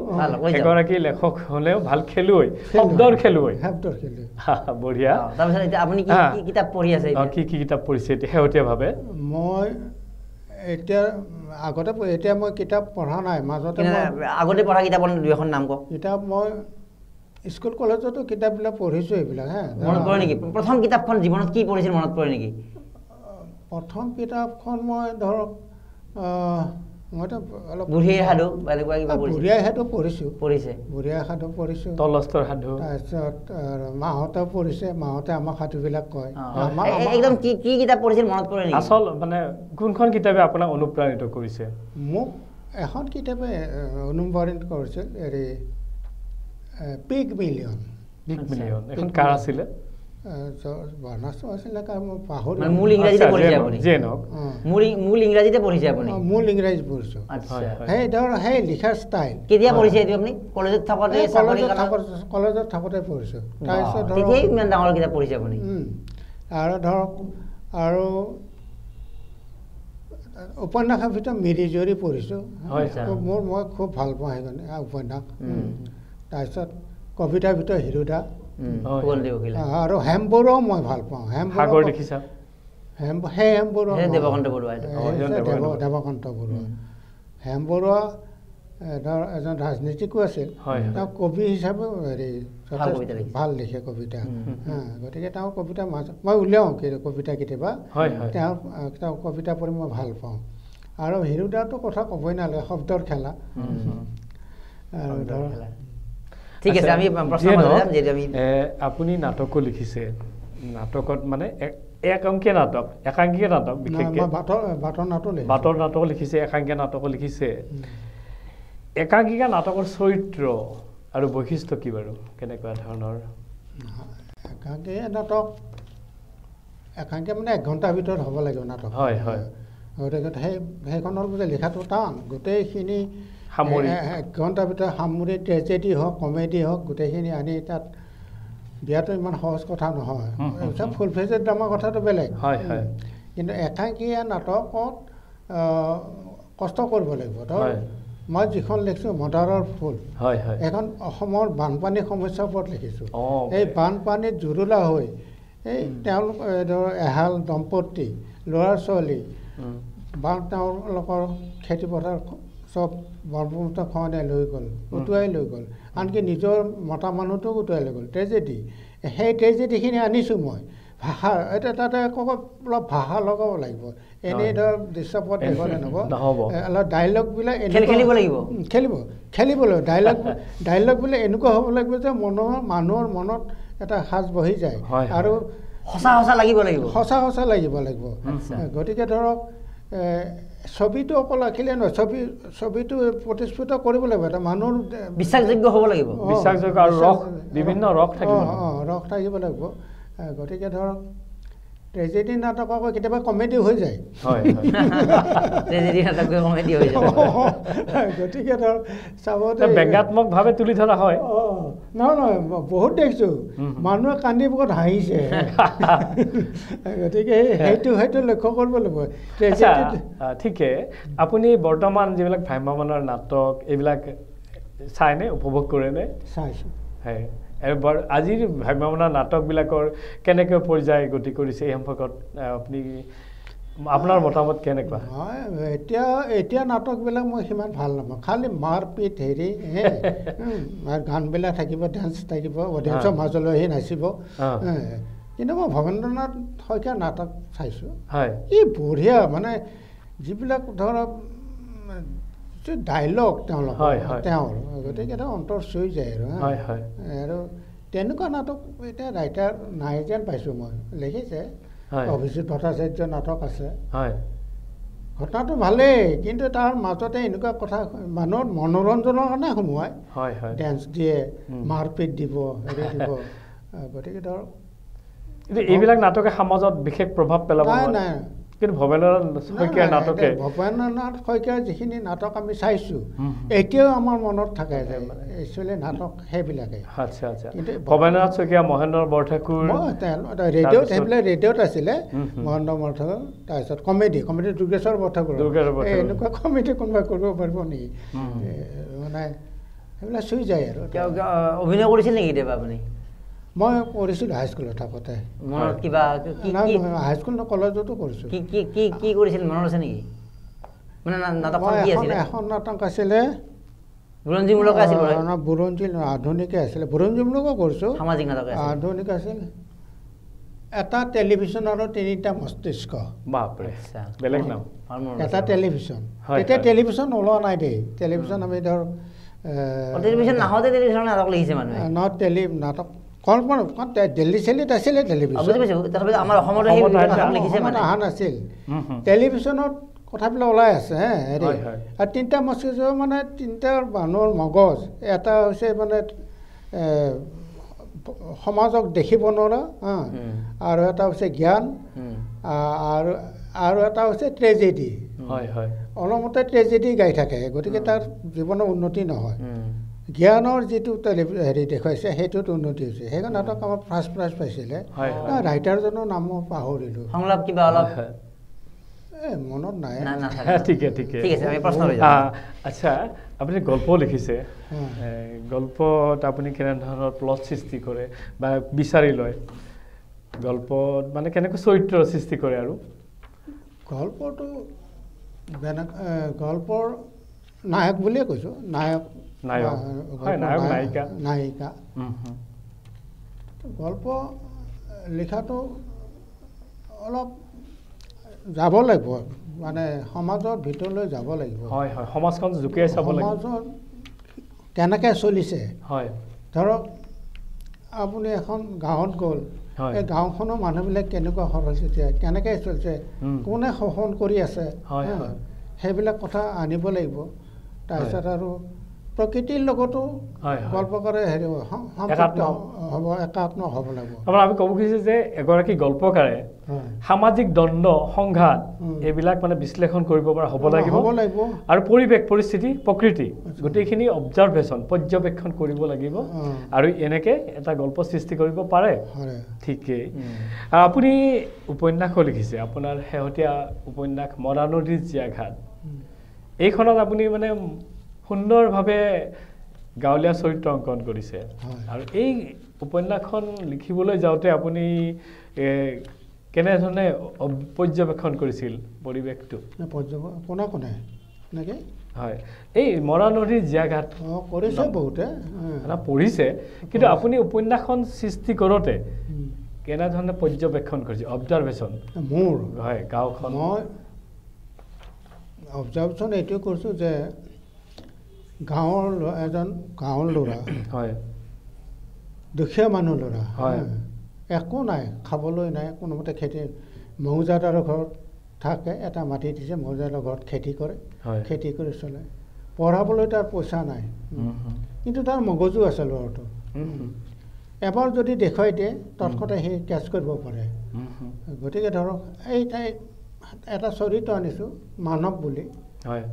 এগৰাকী লেখক হ'লেও ভাল খেলুৱৈ শব্দৰ খেলুৱৈ বঢ়িয়া তাৰপিছত এতিয়া আপুনি কি কিতাপ পঢ়ি আছে কি কিতাপ পঢ়িছে এতিয়া শেহতীয়াভাৱে মই এতিয়া মই কিতাপ পঢ়া নাই মাজতে আগতে পঢ়া কিতাপৰ দুই এখন নাম কওক কিতাপ মই স্কুল কলেজতো কিতাপবিলাক পঢ়িছোঁ এইবিলাক মনত পৰে নেকি প্ৰথম কিতাপখন জীৱনত কি পঢ়িছিল মনত পৰে নেকি প্ৰথম কিতাপখন মই ধৰক মইতো অলপ বুঢ়ীৰ সাধু বেলেগ কিবা বুঢ়ীয়াই সাধু পঢ়িছোঁ পঢ়িছে বুঢ়ীয়াই সাধু পঢ়িছোঁ তলস্তৰ সাধু তাৰপিছত মাহঁতেও পঢ়িছে মাহঁতে আমাক সাধুবিলাক কয় একদম কি কি কিতাপ পঢ়িছিল মনত পৰে নেকি আচল মানে কোনখন কিতাপে আপোনাক অনুপ্ৰাণিত কৰিছে মোক এখন কিতাপে অনুপ্ৰাণিত কৰিছিল হেৰি পিগ মিলিয়ন এখন কাৰ আছিলে বাৰ্নাছো আছিলে কাৰণ মই পাহৰি মূল ইংৰাজীতে পঢ়িছে আপুনি মূল ইংৰাজীতে পঢ়িছে আপুনি মূল ইংৰাজী পঢ়িছোঁ সেই ধৰ সেই লিখাৰ ষ্টাইল কেতিয়া পঢ়িছে এইটো আপুনি কলেজত থাকোঁতে কলেজত থাকোঁতে পঢ়িছোঁ তাৰপিছত তেতিয়াই ইমান ডাঙৰ কিতাপ পঢ়িছে আপুনি আৰু ধৰক আৰু উপন্যাসৰ ভিতৰত মিৰিজুৰি পঢ়িছোঁ মই খুব ভাল পাওঁ সেইখন উপন্যাস তাৰপিছত কবিতাৰ ভিতৰত হিৰুদা আৰু হেমবৰুৱাও মই ভাল পাওঁ দেৱকান্ত বৰুৱা হেমবৰুৱা ধৰ এজন ৰাজনীতিকো আছিল তেওঁ কবি হিচাপেও হেৰি ভাল লিখে কবিতা গতিকে তেওঁৰ কবিতা মই উলিয়াওঁ কবিতা কেতিয়াবা তেওঁৰ কবিতা পঢ়ি মই ভাল পাওঁ আৰু হিৰুদাটো কথা ক'বই নালাগে শব্দৰ খেলা আৰু ধৰ ঠিক আছে আমি আপুনি নাটকো লিখিছে নাটকত মানে একাংকিয়া নাটক বিশেষকৈ বাটৰ নাটক লিখিছে একাংকিয়া নাটকো লিখিছে একাংকিকা নাটকৰ চৰিত্ৰ আৰু বৈশিষ্ট্য কি বাৰু কেনেকুৱা ধৰণৰ একাংকিয়া নাটক একাংকিয়া মানে 1 ঘণ্টাৰ ভিতৰত হ'ব লাগিব নাটক হয় গতিকে সেইখনৰ বোলে লিখাটো টান গোটেইখিনি 1 ঘণ্টাৰ ভিতৰত সামৰি ট্ৰেজেডি হওক কমেডি হওক গোটেইখিনি আনি তাত দিয়াটো ইমান সহজ কথা নহয় ফুল ফেজৰ ড্ৰামাৰ কথাটো বেলেগ কিন্তু একাংকিয়া নাটকত কষ্ট কৰিব লাগিব ধৰ মই যিখন লিখিছোঁ মদাৰৰ ফুল এখন অসমৰ বানপানীৰ সমস্যাৰ ওপৰত লিখিছোঁ এই বানপানীত জুৰুলা হৈ এই তেওঁলোক ধৰ এহাল দম্পতী ল'ৰা ছোৱালী বা তেওঁলোকৰ খেতিপথাৰ চব ব্ৰহ্মপুত্ৰ খনে লৈ গ'ল উটুৱাই লৈ গ'ল আনকি নিজৰ মতা মানুহটোক উটুৱাই লৈ গ'ল ট্ৰেজেডি সেই ট্ৰেজেডিখিনি আনিছোঁ মই ভাষা এতিয়া তাতে অলপ ভাষা লগাব লাগিব এনেই ধৰ দৃশ্যপট দেখুৱালে নহ'ব অলপ ডাইলগবিলাক খেলিব লাগিব ডাইলগবিলাক এনেকুৱা হ'ব লাগিব যে মানুহৰ মনত এটা সাজ বহি যায় আৰু সঁচা লাগিব লাগিব গতিকে ধৰক ছবিটো অকল আঁকিলে নহয় ছবিটো প্ৰতিস্ফুত কৰিব লাগিব এটা মানুহৰ বিশ্বাসযোগ্য হ'ব লাগিব আৰু বিভিন্ন ৰস থাকিব লাগিব গতিকে ধৰক ট্ৰেজেডি নাটক আকৌ কেতিয়াবা কমেডি হৈ যায় গতিকে ধৰক চাবতে ব্যংগাত্মকভাৱে তুলি ধৰা হয় নহয় বহুত দেখিছোঁ মানুহে কান্দি বহুত হাঁহিছে গতিকে সেইটো লক্ষ্য কৰিব লাগিব ঠিকে আপুনি বৰ্তমান যিবিলাক ভ্ৰাম্যমানৰ নাটক এইবিলাক চাইনে উপভোগ কৰেনে চাইছোঁ হয় আজিৰ ভ্ৰাম্যমানৰ নাটকবিলাকৰ কেনেকৈ পৰ্যায় গতি কৰিছে এই সম্পৰ্কত আপুনি আপোনাৰ মতামত কেনেকুৱা এতিয়া নাটকবিলাক মই সিমান ভাল নাপাওঁ খালি মাৰপিট হেৰি গানবিলাক থাকিব ডান্স থাকিব অডিয়েঞ্চৰ মাজলৈ আহি নাচিব কিন্তু মই ভৱেন্দ্ৰনাথ শইকীয়াৰ নাটক চাইছোঁ ই বঢ়িয়া মানে যিবিলাক ধৰক ডাইলগ তেওঁৰ গতিকে এটা অন্তৰ চুই যায় আৰু তেনেকুৱা নাটক এতিয়া ৰাইটাৰ নাই যেন পাইছোঁ মই লিখিছে অভিজিত ভট্টাচাৰ্যৰ নাটক আছে ঘটনাটো ভালেই কিন্তু তাৰ মাজতে এনেকুৱা কথা মানুহৰ মনোৰঞ্জনৰ কাৰণে সোমোৱাই ডেন্স দিয়ে মাৰপিট দিব হেৰি দিব গতিকে ধৰক এইবিলাক নাটকে সমাজত বিশেষ প্ৰভাৱ পেলাব নাই কিন্তু ভৱেন্দ্ৰনাথ শইকীয়াৰ যিখিনি নাটক আমি চাইছোঁ এতিয়াও আমাৰ মনত থাকে যে একচুৱেলি নাটক সেইবিলাকে ভৱেন্দ্ৰনাথ শইকীয়া মহেন্দ্ৰ বৰঠাকুৰ ৰেডিঅ'ত আছিলে মহেন্দ্ৰ বৰঠাকুৰ তাৰপিছত কমেডি দুৰ্গেশ্বৰ বৰঠাকুৰ এনেকুৱা কমেডি কোনোবাই কৰিব পাৰিব নেকি মানে সেইবিলাক চুই যায় আৰু অভিনয় কৰিছিল নেকি কেতিয়াবা আপুনি মই কৰিছিলোঁ হাইস্কুলত থাকোঁতে হাইস্কুল কলেজতো কৰিছোঁ কি কৰিছিল মনত আছে নেকি এখন নাটক আছিলে বুৰঞ্জীমূলক বুৰঞ্জী আধুনিকে আছিলে বুৰঞ্জীমূলকো কৰিছোঁ সামাজিক নাটক আধুনিক আছিল এটা টেলিভিশ্যন আৰু 3টা মস্তিষ্ক বাপৰে আচ্ছা বেলেগ নাম এটা টেলিভিশ্যন হয়, এতিয়া হয়। টেলিভিশ্যন ওলোৱা নাই দেই টেলিভিশ্যন আমি ধৰ টেলিভিশ্যন নাহোঁতে টেলিভিশ্যনৰ নাটক লিখিছে মানুহে নাটক কল্পনা দিল্লী চেলিত আছিলে টেলিভিশ্যন বুজি পাইছোঁ তথাপিতো আমাৰ অসমতো সেই নাটক লিখিছে মানে অহা নাছিল টেলিভিশ্যনত কথাবিলাক ওলাই আছে হেৰি হয়, হয়। আৰু 3টা মস্তিষ্ক মানে 3টা মানুহৰ মগজ এটা হৈছে মানে সমাজক দেখিব নোৱাৰা আৰু এটা হৈছে জ্ঞান আৰু এটা হৈছে ট্ৰেজেডি হয় হয় অলপতে ট্ৰেজেডি গাই থাকে গতিকে তাৰ জীৱনৰ উন্নতি নহয় জ্ঞানৰ যিটো হেৰি দেখুৱাইছে সেইটোত উন্নতি হৈছে সেইখন নাটক আমাৰ ফাৰ্ষ্ট প্ৰাইজ পাইছিলে ৰাইটাৰজনৰ নাম মই পাহৰিলোঁ সংলাপ কিবা অলপ মনত নাই ঠিকে ঠিকে ঠিক আছে আমি প্ৰশ্ন লৈ যাম আচ্ছা আপুনি গল্প লিখিছে গল্পত আপুনি কেনেধৰণৰ প্লট সৃষ্টি কৰে বা বিচাৰি লয় গল্পত মানে কেনেকৈ চৰিত্ৰ সৃষ্টি কৰে আৰু গল্পটো গল্পৰ নায়ক বুলিয়ে কৈছোঁ নায়ক নায়িকা গল্প লিখাটো অলপ যাব লাগিব মানে সমাজৰ ভিতৰলৈ যাব লাগিব হয় হয় সমাজখন জুকিয়াই চাব লাগিব সমাজত কেনেকৈ চলিছে হয় ধৰক আপুনি এখন গাঁৱত গ'ল এই গাঁওখনৰ মানুহবিলাক কেনেকুৱা সৰস্বতী কেনেকৈ চলিছে কোনে শোষণ কৰি আছে সেইবিলাক কথা আনিব লাগিব তাৰপিছত আৰু প্ৰকৃতিৰ লগতো গল্পকাৰে হেৰি হ'ব একাত্ম হ'ব লাগিব আমি ক'ব খুজিছোঁ যে এগৰাকী গল্পকাৰে সামাজিক দ্বন্দ্ব সংঘাত এইবিলাক মানে বিশ্লেষণ কৰিব পৰা হ'ব লাগিব আৰু পৰিৱেশ পৰিস্থিতি প্ৰকৃতি গোটেইখিনি অবজাৰভেশ্যন পৰ্যবেক্ষণ কৰিব লাগিব আৰু এনেকৈ এটা গল্প সৃষ্টি কৰিব পাৰে ঠিকেই আপুনি উপন্যাসো লিখিছে আপোনাৰ শেহতীয়া উপন্যাস মৰা নদীৰ জীয়াঘাট এইখনত আপুনি মানে সুন্দৰভাৱে গাঁৱলীয়া চৰিত্ৰ অংকন কৰিছে আৰু এই উপন্যাসখন লিখিবলৈ যাওঁতে আপুনি কেনেধৰণে পৰ্যবেক্ষণ কৰিছিল পৰিৱেশটো কোনে কোনে এনেকৈ হয় এই মৰা নদীৰ জীয়াঘাট কৰিছে বহুতে পঢ়িছে কিন্তু আপুনি উপন্যাসখন সৃষ্টি কৰোঁতে কেনেধৰণে পৰ্যবেক্ষণ কৰিছে অবজাৰভেশ্যন মোৰ হয় গাঁওখন মই অবজাৰভেশ্যন এইটোৱে কৰিছোঁ যে এজন গাঁৱৰ ল'ৰা হয় দুখীয়া মানুহ ল'ৰা হয় একো নাই খাবলৈ নাই কোনোমতে খেতি মৌজাদাৰৰ ঘৰত থাকে এটা মাটি দিছে মৌজাদাৰৰ ঘৰত খেতি কৰে খেতি কৰি চলে পঢ়াবলৈ তাৰ পইচা নাই কিন্তু তাৰ মগজু আছে ল'ৰাটো এবাৰ যদি দেখুৱাই দিয়ে তৎক্ষণতে সি কেচ কৰিব পাৰে গতিকে ধৰক এই এটা চৰিত্ৰ আনিছোঁ মানৱ বুলি হয়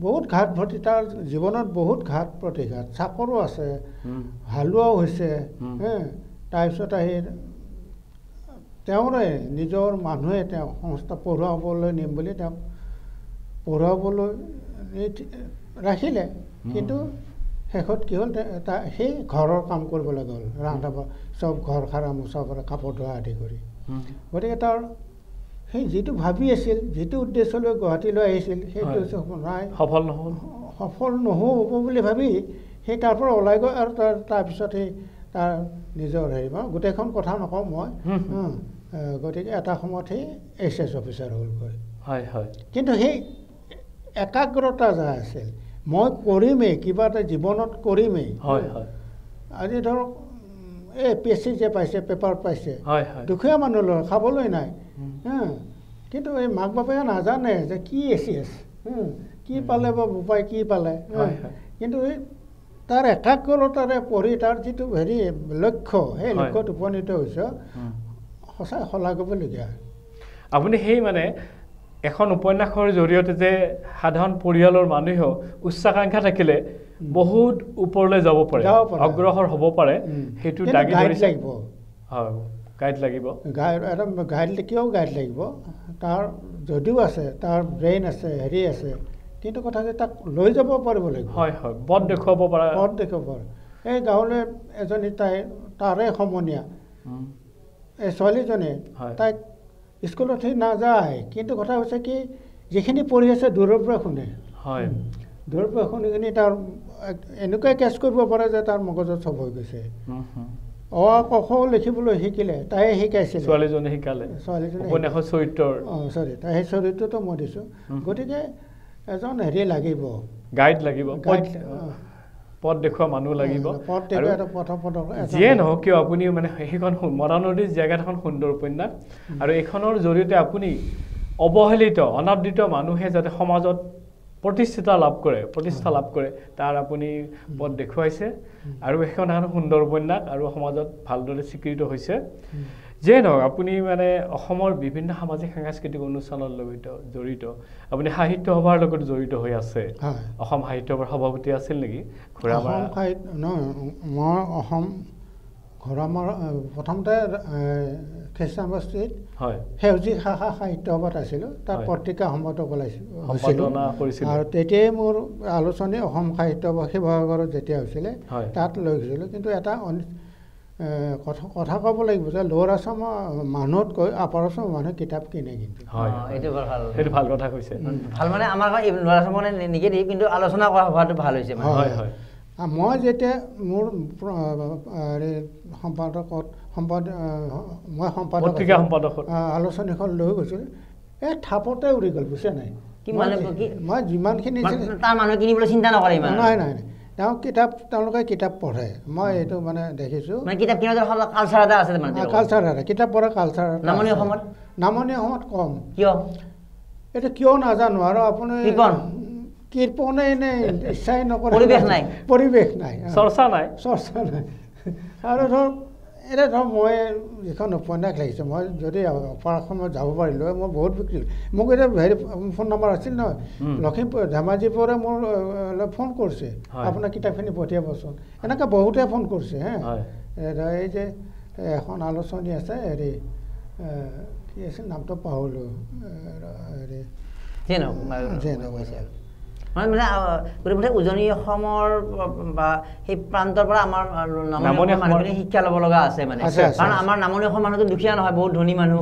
বহুত ঘাট ভৰ্তি তাৰ জীৱনত বহুত ঘাট প্ৰতিঘাত চাকৰো আছে হালোৱাও হৈছে তাৰপিছত আহি তেওঁৰে নিজৰ মানুহে তেওঁ সংস্থা পঢ়ুৱাবলৈ নিম বুলি তেওঁক পঢ়ুৱাবলৈ ৰাখিলে কিন্তু শেষত কি হ'ল সেই ঘৰৰ কাম কৰিবলৈ গ'ল ৰন্ধা চব ঘৰ সাৰা মোচা পৰা কাপোৰ ধোৱা আদি কৰি গতিকে তাৰ সেই যিটো ভাবি আছিল যিটো উদ্দেশ্য লৈ গুৱাহাটীলৈ আহিছিল সেইটো নাই সফল নহ'ব বুলি ভাবি সেই তাৰ পৰা ওলাই গৈ আৰু তাৰপিছত সেই তাৰ নিজৰ হেৰি গোটেইখন কথা নকওঁ মই গতিকে এটা সময়ত সেই HS অফিচাৰ হ'লগৈ কিন্তু সেই একাগ্ৰতা যাৰ আছিল মই কৰিমেই কিবা এটা জীৱনত কৰিমেই আজি ধৰক এই APSC যে পাইছে পেপাৰ পাইছে দুখীয়া মানুহ ল'ৰা খাবলৈ নাই কিন্তু এই মাক বাপেকে নাজানে যে কি ACS কি পালে বা বোপাই কি পালে কিন্তু এই তাৰ একাগ্ৰতাৰে পঢ়ি তাৰ যিটো হেৰি লক্ষ্য সেই লক্ষ্যত উপনীত হৈছে সঁচাই শলাগিবলগীয়া আপুনি সেই মানে এখন উপন্যাসৰ জৰিয়তে যে সাধাৰণ পৰিয়ালৰ মানুহেও উচ্চাকাংক্ষা থাকিলে বহুত ওপৰলৈ যাব পাৰে অগ্ৰসৰ হ'ব পাৰে সেইটো দাগি ধৰিছে হয় গাইড লাগিব গাইড কিয় গাইড লাগিব তাৰ যদিও আছে তাৰ ব্ৰেইন আছে হেৰি আছে কিন্তু কথা যে তাক লৈ যাব পাৰিব লাগিব হয় হয় পথ দেখুৱাব পাৰে এই গাঁৱলৈ এজনী তাৰে সমনীয়া এই ছোৱালীজনী তাইক স্কুলত সি নাযায় কিন্তু কথা হৈছে কি যিখিনি পঢ়ি আছে দূৰৰ পৰা শুনে দূৰৰ পৰা শুনি কিনি তাৰ এনেকুৱাই কেচ কৰিব পাৰে যে তাৰ মগজত চব হৈ গৈছে অ ক খ লিখিবলৈ শিকিলে তাই শিকাইছিল ছোৱালীজনে শিকালে উপন্যাসৰ চৰিত্ৰৰ চৰি তাই সেই চৰিত্ৰটো মই দিছোঁ গতিকে এজন হেৰি লাগিব গাইড লাগিব পথ দেখুওৱা মানুহ লাগিব যিয়ে নহওক কিয় আপুনি মানে সেইখন মৰা নদীৰ জেগাত এখন সুন্দৰ উপন্যাস আৰু এইখনৰ জৰিয়তে আপুনি অৱহেলিত অনাদৃত মানুহে যাতে সমাজত প্ৰতিষ্ঠা লাভ কৰে তাৰ আপুনি পথ দেখুৱাইছে আৰু এখন এখন সুন্দৰ উপন্যাস আৰু সমাজত ভালদৰে স্বীকৃত হৈছে যিয়ে নহওক আপুনি মানে অসমৰ বিভিন্ন সামাজিক সাংস্কৃতিক অনুষ্ঠানৰ লগত জড়িত আপুনি সাহিত্য সভাৰ লগত জড়িত হৈ আছে অসম সাহিত্য সভাৰ সভাপতি আছিল নেকি মই অসম ঘোঁৰামাৰা প্ৰথমতে খ্ৰীষ্টানবস্তিত সেউজী শাখা সাহিত্য সভাত আছিলোঁ তাত পত্ৰিকা সম্পাদক হৈছিলোঁ আৰু তেতিয়াই মোৰ আলোচনী অসম সাহিত্য সভা শিৱসাগৰত যেতিয়া হৈছিলে তাত লৈ গৈছিলোঁ কিন্তু এটা কথা ক'ব লাগিব যে ল'ৱাৰ আছামৰ মানুহতকৈ আপাৰ আছামৰ মানুহে কিতাপ কিনে কিন্তু সেইটো ভাল কথা কৈছে ভাল মানে আমাৰ ল'ৱাৰ আছামৰ নিগেটিভ কিন্তু আলোচনা কৰা হোৱাটো ভাল হৈছে মই যেতিয়া মোৰ সম্পাদক আলোচনীখন লৈ গৈছিলোঁ এই থাপতে উৰি গ'ল বুজিছে নাই মই যিমানখিনি নাই নাই তেওঁলোকে কিতাপ পঢ়ে মই এইটো মানে দেখিছোঁ কিতাপ পঢ়া কালচাৰ নামনি অসমত কম এইটো কিয় নাজানো আৰু আপুনি কৃপণে এনে ইচ্ছাই নকৰে পৰিৱেশ নাই চৰ্চা নাই আৰু ধৰক এতিয়া ধৰক মই যিখন উপন্যাস লিখিছোঁ মই যদি অপাৰ অসমত যাব পাৰিলোঁ মই বহুত বিক্ৰী মোক এতিয়া হেৰি ফোন নম্বৰ আছিল নহয় লখিমপুৰ ধেমাজিপুৰে মোৰ ফোন কৰিছে আপোনাৰ কিতাপখিনি পঠিয়াবচোন এনেকৈ বহুতে ফোন কৰিছে এই যে এখন আলোচনী আছে হেৰি কি আছিল নামটো পাহৰিলোঁ হেৰি মানে উজনি অসমৰ বা সেই প্ৰান্তৰ পৰা আমাৰ নামনি মানুহখিনি শিক্ষা ল'ব লগা আছে মানে কাৰণ আমাৰ নামনি অসমৰ মানুহটো দুখীয়া নহয় বহুত ধনী মানুহ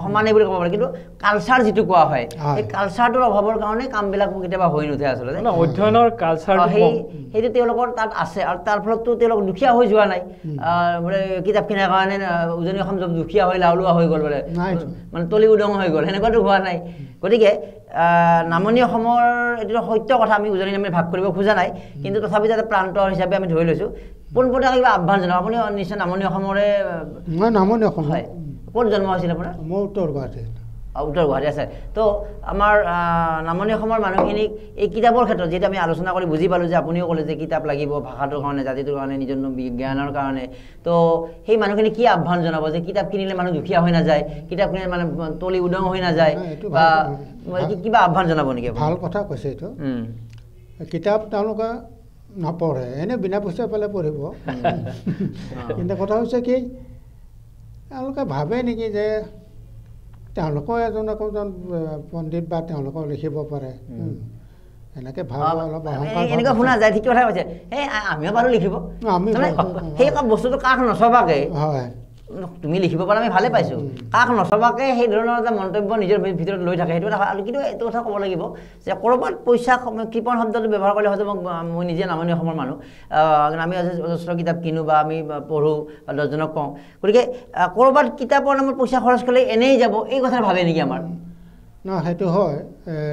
সমানেই বুলি ক'ব পাৰে কিন্তু কালচাৰ যিটো কোৱা হয় সেই কালচাৰটোৰ অভাৱৰ কাৰণে কামবিলাক কেতিয়াবা হৈ নুঠে আচলতে অধ্যয়নৰ কালচাৰ সেইটো তেওঁলোকৰ তাত আছে আৰু তাৰ ফলততো তেওঁলোক দুখীয়া হৈ যোৱা নাই মানে কিতাপ কিনাৰ কাৰণে উজনি অসম চব দুখীয়া হৈ লাওলোৱা হৈ গ'ল মানে তলি উদং হৈ গ'ল সেনেকুৱাতো হোৱা নাই গতিকে নামনি অসমৰ এইটো সত্য কথা আমি উজনি নামনি ভাগ কৰিব খোজা নাই কিন্তু তথাপিতো এটা প্ৰান্ত হিচাপে আমি ধৰি লৈছোঁ পোনপটীয়াকৈ কিবা আহ্বান জনাব আপুনি নিশ্চয় নামনি অসমৰে নামনি অসম হয় ক'ত জন্ম হৈছিল আপোনাৰ মই উত্তৰ গুৱাহাটী আছে তো আমাৰ নামনি অসমৰ মানুহখিনিক এই কিতাপৰ ক্ষেত্ৰত যিহেতু আমি আলোচনা কৰি বুজি পালোঁ যে আপুনিও ক'লে যে কিতাপ লাগিব ভাষাটোৰ কাৰণে জাতিটোৰ কাৰণে নিজৰ জ্ঞানৰ কাৰণে তো সেই মানুহখিনি কি আহ্বান জনাব যে কিতাপ কিনিলে মানুহ দুখীয়া হৈ নাযায় কিতাপ কিনিলে মানে তলি উদং হৈ নাযায় বা কিবা আহ্বান জনাব নেকি ভাল কথা কৈছে এইটো কিতাপ তেওঁলোকে নপঢ়ে এনেই বিনা পইচা পালে পঢ়িব কিন্তু কথা হৈছে কি তেওঁলোকে ভাবে নেকি যে তেওঁলোকেও এজন পণ্ডিত বা তেওঁলোকেও লিখিব পাৰে এনেকৈ ভাবে অলপ এনেকুৱা শুনা যায় ঠিক কথা কৈছে এই আমিও বাৰু লিখিব সেই বস্তুটো কাষ নচবাকৈ হয় তুমি লিখিব পাৰা আমি ভালে পাইছোঁ কাষ নচবাকৈ সেই ধৰণৰ এটা মন্তব্য নিজৰ ভিতৰত লৈ থাকে সেইটো এটা আৰু কিন্তু এইটো কথা ক'ব লাগিব যে ক'ৰবাত পইচা কৃপণ শব্দটো ব্যৱহাৰ কৰিলে হয়তো মই নিজে নামনি অসমৰ মানুহ আমি অজস্ৰ কিতাপ কিনো বা আমি পঢ়োঁ বা দহজনক কওঁ গতিকে ক'ৰবাত কিতাপৰ নামত পইচা খৰচ কৰিলে এনেই যাব এই কথা ভাবে নেকি আমাৰ সেইটো হয়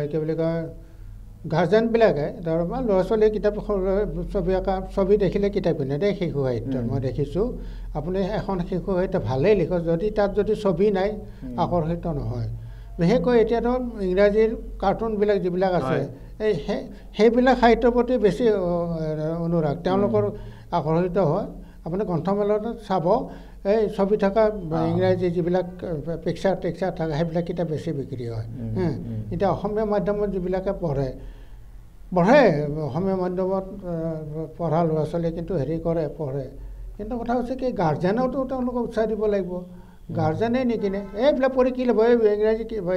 কি বুলি কয় গাৰ্জেনবিলাকে ধৰক ল'ৰা ছোৱালীয়ে কিতাপ ছবি দেখিলে কিতাপ কিনে দেই শিশু সাহিত্যত মই দেখিছোঁ আপুনি এখন শিশু সাহিত্য ভালেই লিখক যদি তাত যদি ছবি নাই আকৰ্ষিত নহয় বিশেষকৈ এতিয়াতো ইংৰাজীৰ কাৰ্টুনবিলাক যিবিলাক আছে এই সেইবিলাক সাহিত্যৰ প্ৰতি বেছি অনুৰাগ তেওঁলোকৰ আকৰ্ষিত হয় আপুনি গ্ৰন্থমেলাত চাব এই ছবি থকা ইংৰাজী যিবিলাক পিকচাৰ টেকচাৰ থাকে সেইবিলাক কিতাপ বেছি বিক্ৰী হয় এতিয়া অসমীয়া মাধ্যমত যিবিলাকে পঢ়ে অসমীয়া মাধ্যমত পঢ়া ল'ৰা ছোৱালীয়ে কিন্তু হেৰি পঢ়ে কিন্তু কথা হৈছে কি গাৰ্জেনেওতো তেওঁলোকক উৎসাহ দিব লাগিব গাৰ্জেনেই নিকিনে এইবিলাক পঢ়ি কি ল'ব এই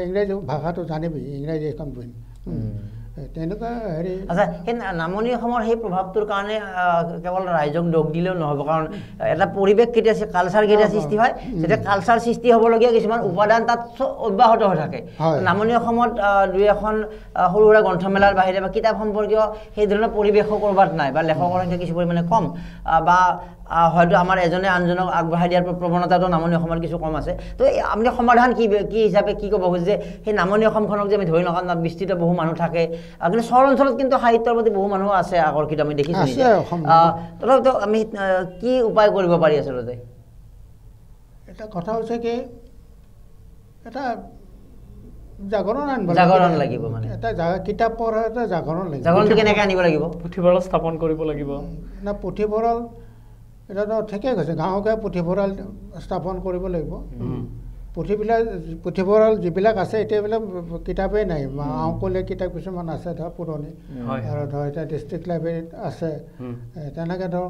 ইংৰাজী ভাষাটো জানিবি ইংৰাজী এখন পঢ়িম তেনেকুৱা হেৰি আচ্ছা সেই নামনি অসমৰ সেই প্ৰভাৱটোৰ কাৰণে কেৱল ৰাইজক দোষ দিলেও নহ'ব কাৰণ এটা পৰিৱেশ কেতিয়া কালচাৰ কেতিয়া সৃষ্টি হয় যেতিয়া কালচাৰ সৃষ্টি হ'বলগীয়া কিছুমান উপাদান তাত অব্যাহত হৈ থাকে নামনি অসমত দুই এখন সৰু সুৰা গ্ৰন্থমেলাৰ বাহিৰে বা কিতাপ সম্পৰ্কীয় সেই ধৰণৰ পৰিৱেশো ক'ৰবাত নাই বা লেখকৰ সংখ্যা কিছু পৰিমাণে কম বা হয়তো আমাৰ এজনে আনজনক আগবঢ়াই দিয়াৰ প্ৰৱণতাটো নামনি অসমত কিছু কম আছে তো আপুনি সমাধান কি হিচাপে কি ক'ব খুজিছে সেই নামনি অসমখনক যে আমি ধৰি লওঁ কাৰণ বিস্তৃত বহু মানুহ থাকে কিন্তু চহৰ অঞ্চলত কিন্তু সাহিত্যৰ প্ৰতি বহু মানুহ আছে আকৰ্ষিত আমি দেখিছোঁ তথাপিতো আমি কি উপায় কৰিব পাৰি আচলতে এটা কথা হৈছে কি এটা জাগৰণ লাগিব মানে এটা কিতাপ পঢ়াৰ এটা জাগৰণ লাগিব জাগৰণটো কেনেকৈ আনিব লাগিব পুথিভঁৰাল স্থাপন কৰিব লাগিব না পুথিভঁৰাল এটাতো ঠিকেই কৈছে গাঁৱকে পুথিভঁৰাল স্থাপন কৰিব লাগিব পুথিভঁৰাল যিবিলাক আছে এতিয়া এইবিলাক কিতাপেই নাই অংকলীয়া কিতাপ কিছুমান আছে ধৰ পুৰণি আৰু ধৰ এতিয়া ডিষ্ট্ৰিক্ট লাইব্ৰেৰীত আছে তেনেকৈ ধৰ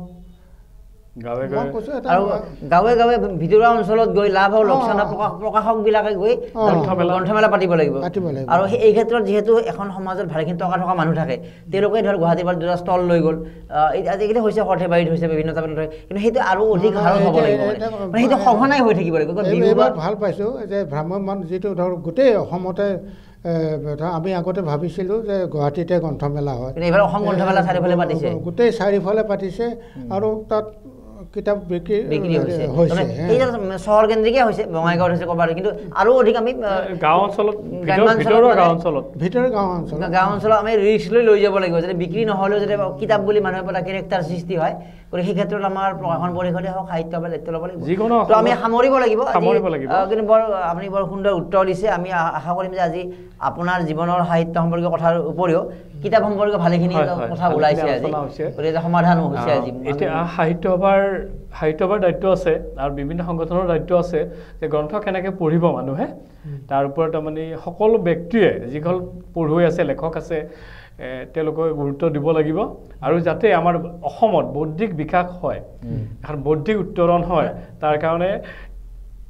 গাঁৱে গাঁৱে ভিতৰুৱা অঞ্চলত গৈ লাভ আৰু লোকচানৰ প্ৰকাশকবিলাকে গৈ গ্ৰন্থমেলা পাতিব লাগিব আৰু এই ক্ষেত্ৰত যিহেতু এখন সমাজত ভালেখিনি টকা থকা মানুহ থাকে তেওঁলোকে ধৰ গুৱাহাটীৰ পৰা দুটা ষ্টল লৈ গ'ল আজিকালি হৈছে সৰ্থেবাৰীত হৈছে বিভিন্ন ঠাইত কিন্তু সেইটো আৰু অধিক হাৰত হ'ব লাগিব মানে সেইটো সঘনাই হৈ থাকিব লাগিব ভাল পাইছোঁ যে ভ্ৰাম্যমাণ যিটো ধৰ গোটেই অসমতে আমি আগতে ভাবিছিলোঁ যে গুৱাহাটীতে গ্ৰন্থমেলা হয় এইবাৰ অসম গ্ৰন্থমেলা চাৰিওফালে পাতিছে গোটেই চাৰিওফালে পাতিছে আৰু তাত কিতাপ বিক্ৰী হৈছে চহৰ কেন্দ্ৰিকে হৈছে বঙাইগাঁৱত হৈছে ক'ৰবাত কিন্তু আৰু অধিক আমি গাঁও অঞ্চলত গাঁও অঞ্চলত আমি ৰিস্ক লৈ যাব লাগিব যাতে বিক্ৰী নহ'লেও যাতে কিতাপ বুলি মানুহৰ পৰা কেৰেক্টাৰ সৃষ্টি হয় গতিকে সেই ক্ষেত্ৰত আমাৰ প্ৰকাশন পৰিষদে হওক সাহিত্য সভাই দায়িত্ব ল'ব লাগিব তো আমি সামৰিব লাগিব কিন্তু আপুনি বৰ সুন্দৰ উত্তৰ দিছে আমি আশা কৰিম যে আজি আপোনাৰ জীৱনৰ সাহিত্য সম্পৰ্কীয় কথাৰ উপৰিও কিতাপ সম্পৰ্কীয় ভালেখিনি কথা ওলাইছে আজি গতিকে সমাধান হৈছে আজি এতিয়া সাহিত্য সভাৰ দায়িত্ব আছে আৰু বিভিন্ন সংগঠনৰ দায়িত্ব আছে যে গ্ৰন্থ কেনেকৈ পঢ়িব মানুহে তাৰ ওপৰত তাৰমানে সকলো ব্যক্তিয়ে যিসকল পঢ়ুৱৈ আছে লেখক আছে তেওঁলোকে গুৰুত্ব দিব লাগিব আৰু যাতে আমাৰ অসমত বৌদ্ধিক বিকাশ হয় এখন বৌদ্ধিক উত্তৰণ হয় তাৰ কাৰণে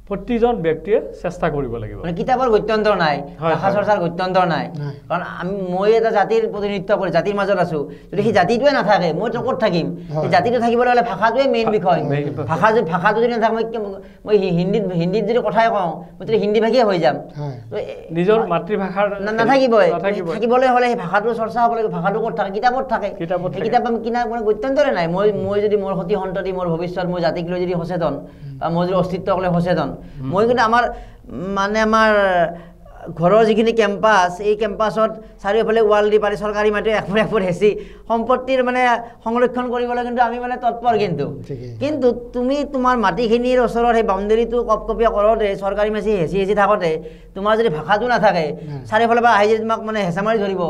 প্ৰতিজন ব্যক্তিয়ে চেষ্টা কৰিব লাগিব মানে কিতাপৰ গত্যন্তৰ নাই ভাষা চৰ্চাৰ গত্যন্তৰ নাই কাৰণ মই এটা জাতিৰ প্ৰতিনিধিত্ব কৰি জাতিৰ মাজত আছোঁ যদি সেই জাতিটোৱে নাথাকে মই ক'ত থাকিম সেই জাতিটো থাকিবলৈ হ'লে ভাষাটোৱে মেইন বিষয় ভাষাটো যদি নাথাকে মই হিন্দীত যদি কথাই কওঁ মই তেতিয়া হিন্দী ভাষীয়ে হৈ যাম নিজৰ মাতৃভাষাৰ নাথাকিবই থাকিবলৈ হ'লে সেই ভাষাটো চৰ্চা হ'ব লাগিব ভাষাটো ক'ত থাকে কিতাপত থাকে সেই কিতাপ আমি কিনা মানে গত্যন্তৰে নাই মই যদি মোৰ সতি সন্ততি মোৰ ভৱিষ্যত মোৰ জাতিক লৈ যদি সচেতন বা মোৰ যদি অস্তিত্বক লৈ সচেতন মই কিন্তু আমাৰ ঘৰৰ যিখিনি কেম্পাছ এই কেম্পাছত চাৰিওফালে ৱাল দি পাৰি চৰকাৰী মাটি একফুট হেঁচি সম্পত্তিৰ মানে সংৰক্ষণ কৰিবলৈ কিন্তু আমি মানে তৎপৰ কিন্তু তুমি তোমাৰ মাটিখিনিৰ ওচৰত সেই বাউণ্ডেৰীটো কপকপীয়া কৰোঁতে চৰকাৰী মাটি হেঁচি থাকোঁতে তোমাৰ যদি ভাষাটো নাথাকে চাৰিওফালে পৰা আহি যদি তোমাক মানে হেঁচা মাৰি ধৰিব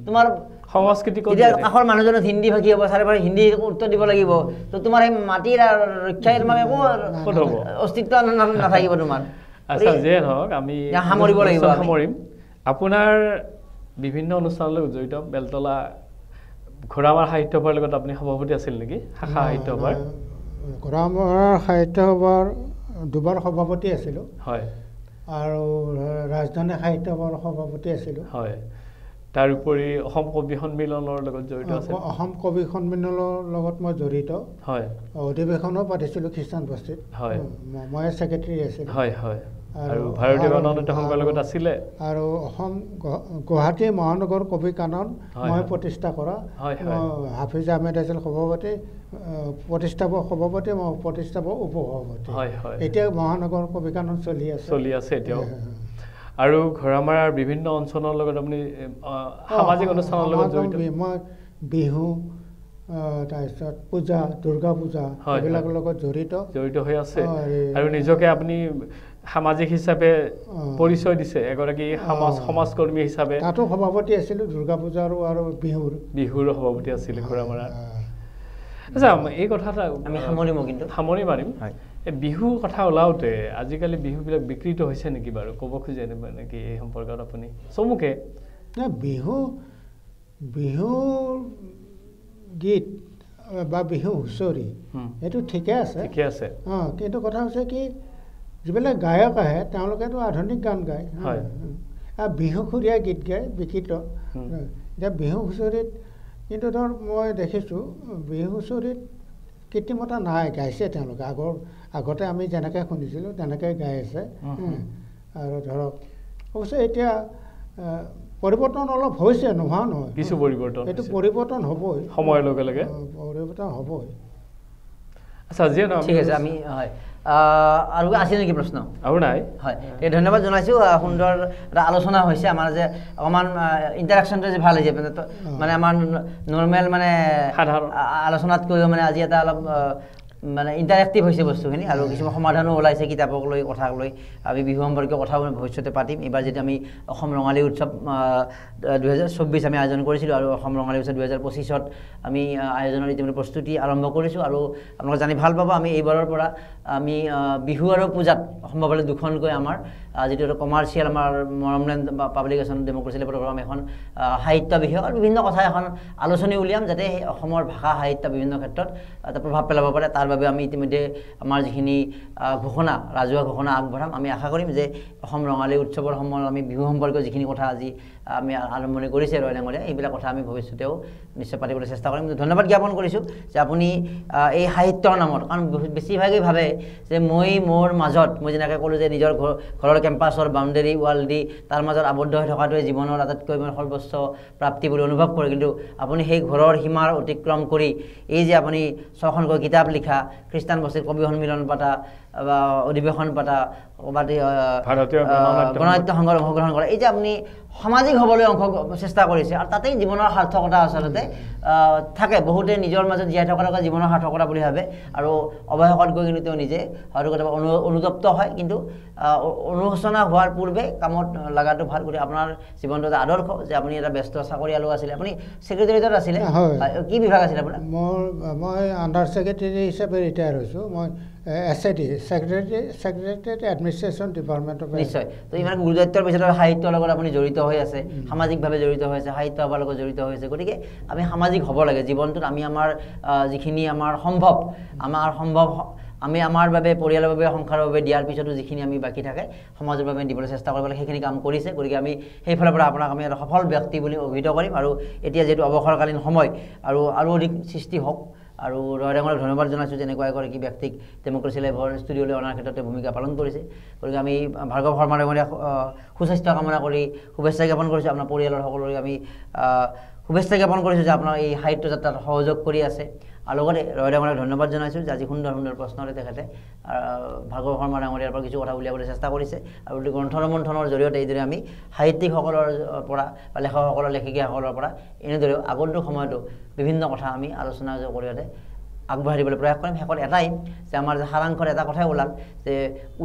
তোমাৰ সংস্কৃতি কাষৰ মানুহজনক হিন্দী ভাষী হ'ব চাৰিওফালে হিন্দী উত্তৰ দিব লাগিব তো তোমাৰ সেই মাটিৰ ৰক্ষাই তোমাক একো অস্তিত্ব নাথাকিব তোমাৰ আচ্ছা যিয়ে নহওক আমি সামৰিম আপোনাৰ বিভিন্ন অনুষ্ঠানলৈ জড়িত বেলতলা ঘোঁৰামাৰ সাহিত্য সভাৰ লগত আপুনি সভাপতি আছিল নেকি শাখা সাহিত্য সভাৰ ঘোঁৰামাৰ সাহিত্য সভাৰ দুবাৰ সভাপতি আছিলোঁ হয় আৰু ৰাজধানী সাহিত্য সভাৰ সভাপতি আছিলোঁ হয় তাৰ উপৰি অসম কবি সন্মিলনৰ লগত জড়িত আছে অসম কবি সন্মিলনৰ লগত মই জড়িত হয় অধিৱেশনো পাতিছিলোঁ খ্ৰীষ্টান বস্তিত হয় মই ছেক্ৰেটাৰী আছিলোঁ হয় হয় আৰু ভাৰতীয় গণতন্ত্ৰ সংঘৰ লগত আছিলে আৰু অসম গুৱাহাটী মহানগৰ কবি কানন মই প্ৰতিষ্ঠা কৰা হাফিজ আহমেদ আছিল সভাপতি সভাপতি মই প্ৰতিষ্ঠাপক উপসভাপতি এতিয়া মহানগৰ কবি কানন চলি আছে এতিয়াও আৰু ঘোঁৰামাৰাৰ বিভিন্ন অঞ্চলৰ লগত আপুনি সামাজিক অনুষ্ঠানৰ লগত জড়িত মই বিহু তাৰপিছত পূজা দুৰ্গা পূজা এইবিলাকৰ লগত জড়িত হৈ আছে আৰু নিজকে আপুনি সামাজিক হিচাপে পৰিচয় দিছে এগৰাকী সমাজকৰ্মী হিচাপে তাতো সভাপতি আছিলোঁ দুৰ্গা পূজাৰ আৰু বিহুৰ সভাপতি আছিলে ঘোঁৰামাৰাৰ আচ্ছা এই কথা এটা আমি সামৰি মাৰিম বিহু কথা ওলাওঁতে আজিকালি বিহুবিলাক বিকৃত হৈছে নেকি বাৰু ক'ব খোজে নেকি এই সম্পৰ্কত আপুনি চমুকে বিহু গীত বা বিহু হুঁচৰি এইটো ঠিকে আছে কিন্তু কথা হৈছে কি যিবিলাক গায়ক আহে তেওঁলোকেতো আধুনিক গান গায় বিহুসুৰীয়া গীত গায় বিকৃত এতিয়া বিহু হুঁচৰিত কিন্তু ধৰ মই দেখিছোঁ বিহু হুঁচৰিত কৃত্ৰিমতা নাই গাইছে তেওঁলোকে আগতে আমি যেনেকৈ শুনিছিলোঁ তেনেকৈ গাই আছে আৰু ধৰক অৱশ্যে এতিয়া পৰিৱৰ্তন অলপ হৈছে নোহোৱা নহয় কিছু পৰিৱৰ্তন এইটো পৰিৱৰ্তন হ'বই সময়ৰ লগে লগে পৰিৱৰ্তন হ'বই আচ্ছা যিয়ে নহওক ঠিক আছে আমি হয় আৰু আছে নেকি প্ৰশ্ন আৰু নাই হয় ধন্যবাদ জনাইছোঁ সুন্দৰ এটা আলোচনা হৈছে আমাৰ যে অকণমান ইণ্টাৰেকশ্যনটো যে ভাল হৈছে মানে আমাৰ নৰ্মেল মানে সাধাৰণ আলোচনাতকৈও মানে আজি এটা অলপ মানে ইণ্টাৰেক্টিভ হৈছে বস্তুখিনি আৰু কিছুমান সমাধানো ওলাইছে কিতাপক লৈ কথাক লৈ আমি বিহু সম্পৰ্কীয় কথাও ভৱিষ্যতে পাতিম এইবাৰ যেতিয়া আমি অসম ৰঙালী উৎসৱ 2024 আমি আয়োজন কৰিছিলোঁ আৰু অসম ৰঙালী উৎসৱ 2025ত আমি আয়োজনৰ ইতিমধ্যে প্ৰস্তুতি আৰম্ভ কৰিছোঁ আৰু আপোনালোকে জানি ভাল পাব আমি এইবাৰৰ পৰা আমি বিহু আৰু পূজাত সম্ভৱ হ'লে দুখনকৈ আমাৰ যিটো এটা কমাৰ্চিয়েল আমাৰ মৰমলেণ্ড বা পাব্লিকেশ্যন ডেম'ক্ৰেচি লেভেলৰ পৰা আমি এখন সাহিত্য বিষয়ক আৰু বিভিন্ন কথা এখন আলোচনী উলিয়াম যাতে অসমৰ ভাষা সাহিত্য বিভিন্ন ক্ষেত্ৰত এটা প্ৰভাৱ পেলাব পাৰে তাৰ বাবে আমি ইতিমধ্যে আমাৰ যিখিনি ঘোষণা ৰাজহুৱা ঘোষণা আগবঢ়াম আমি আশা কৰিম যে অসম ৰঙালী উৎসৱৰ সময়ত আমি বিহু সম্পৰ্কীয় যিখিনি কথা আজি আমি আৰম্ভণি কৰিছে ৰয় ডাঙৰীয়া এইবিলাক কথা আমি ভৱিষ্যতেও নিশ্চয় পাতিবলৈ চেষ্টা কৰিম ধন্যবাদ জ্ঞাপন কৰিছোঁ যে আপুনি এই সাহিত্যৰ নামত কাৰণ বেছিভাগেই ভাবে যে মোৰ মাজত মই যেনেকৈ ক'লোঁ যে নিজৰ ঘৰৰ কেম্পাছৰ বাউণ্ডেৰী ৱাল দি তাৰ মাজত আবদ্ধ হৈ থকাটোৱে জীৱনৰ আটাইতকৈ সৰ্বোচ্চ প্ৰাপ্তি বুলি অনুভৱ কৰে কিন্তু আপুনি সেই ঘৰৰ সীমাৰ অতিক্ৰম কৰি এই যে আপুনি 6খনকৈ কিতাপ লিখা খ্ৰীষ্টান বস্তিৰ কবি সন্মিলন পাতা বা অধিৱেশন পাতা ক'ৰবাত গণনাট্য সংঘত অংশগ্ৰহণ কৰা এই যে আপুনি সামাজিক হ'বলৈ চেষ্টা কৰিছে আৰু তাতেই জীৱনৰ সাৰ্থকতা আচলতে থাকে বহুতে নিজৰ মাজত জীয়াই থকাটোকে জীৱনৰ সাৰ্থকতা বুলি ভাবে আৰু অৱশেষত গৈ কিন্তু তেওঁ নিজে হয়তো কেতিয়াবা অনুতপ্ত হয় কিন্তু অনুশোচনা হোৱাৰ পূৰ্বে কামত লগাটো ভাল গতিকে আপোনাৰ জীৱনটো এটা আদৰ্শ যে আপুনি এটা ব্যস্ত চাকৰিয়ালো আছিলে আপুনি ছেক্ৰেটেৰিয়েটত আছিলে কি বিভাগ আছিলে আপোনাৰ মই আণ্ডাৰ ছেক্ৰেটেৰী হিচাপে ৰিটায়াৰ হৈছোঁ মই SAD ছেক্ৰেটেৰিয়েট এডমিনিষ্ট্ৰেশ্যন ডিপাৰ্টমেণ্টৰ নিশ্চয় তো ইমান গুৰুদায়িত্বৰ পিছত সাহিত্যৰ লগত আপুনি জড়িত হৈ আছে সামাজিকভাৱে জড়িত হৈ আছে সাহিত্য সভাৰ লগত জড়িত হৈ আছে গতিকে আমি সামাজিক হ'ব লাগে জীৱনটোত আমি আমাৰ যিখিনি আমাৰ সম্ভৱ আমি আমাৰ বাবে পৰিয়ালৰ বাবে সংসাৰৰ বাবে দিয়াৰ পিছতো যিখিনি আমি বাকী থাকে সমাজৰ বাবে দিবলৈ চেষ্টা কৰিব লাগে সেইখিনি কাম কৰিছে গতিকে আমি সেইফালৰ পৰা আপোনাক আমি এটা সফল ব্যক্তি বুলি অভিহিত কৰিম আৰু এতিয়া যিহেতু অৱসৰকালীন সময় আৰু অধিক সৃষ্টি হওক আৰু ৰয় ডাঙৰীয়াক ধন্যবাদ জনাইছোঁ যেনেকুৱা এগৰাকী ব্যক্তিক ডেম'ক্ৰেচি লাইভৰ ষ্টুডিঅ'লৈ অনাৰ ক্ষেত্ৰতে ভূমিকা পালন কৰিছে গতিকে আমি ভাৰ্গৱ শৰ্মা ডাঙৰীয়াক সুস্বাস্থ্য কামনা কৰি শুভেচ্ছা জ্ঞাপন কৰিছোঁ আপোনাৰ পৰিয়ালৰ সকলোৰে আমি শুভেচ্ছা জ্ঞাপন কৰিছোঁ যে আপোনাৰ এই সাহিত্য যাত্ৰাত সহযোগ কৰি আছে আৰু লগতে ৰয় ডাঙৰীয়াক ধন্যবাদ জনাইছোঁ যে আজি সুন্দৰ সুন্দৰ প্ৰশ্নৰে তেখেতে ভাৰ্গৱ শৰ্মা ডাঙৰীয়াৰ পৰা কিছু কথা উলিয়াবলৈ চেষ্টা কৰিছে আৰু গ্ৰন্থ ৰমন্থনৰ জৰিয়তে এইদৰে আমি সাহিত্যিকসকলৰ পৰা বা লেখকসকলৰ লেখিকাসকলৰ পৰা এনেদৰেও আগন্তুক সময়তো বিভিন্ন কথা আমি আলোচনাৰ জৰিয়তে আগবঢ়াই দিবলৈ প্ৰয়াস কৰিম শেষত এটাই যে আমাৰ যে সাৰাংশত এটা কথাই ওলাল যে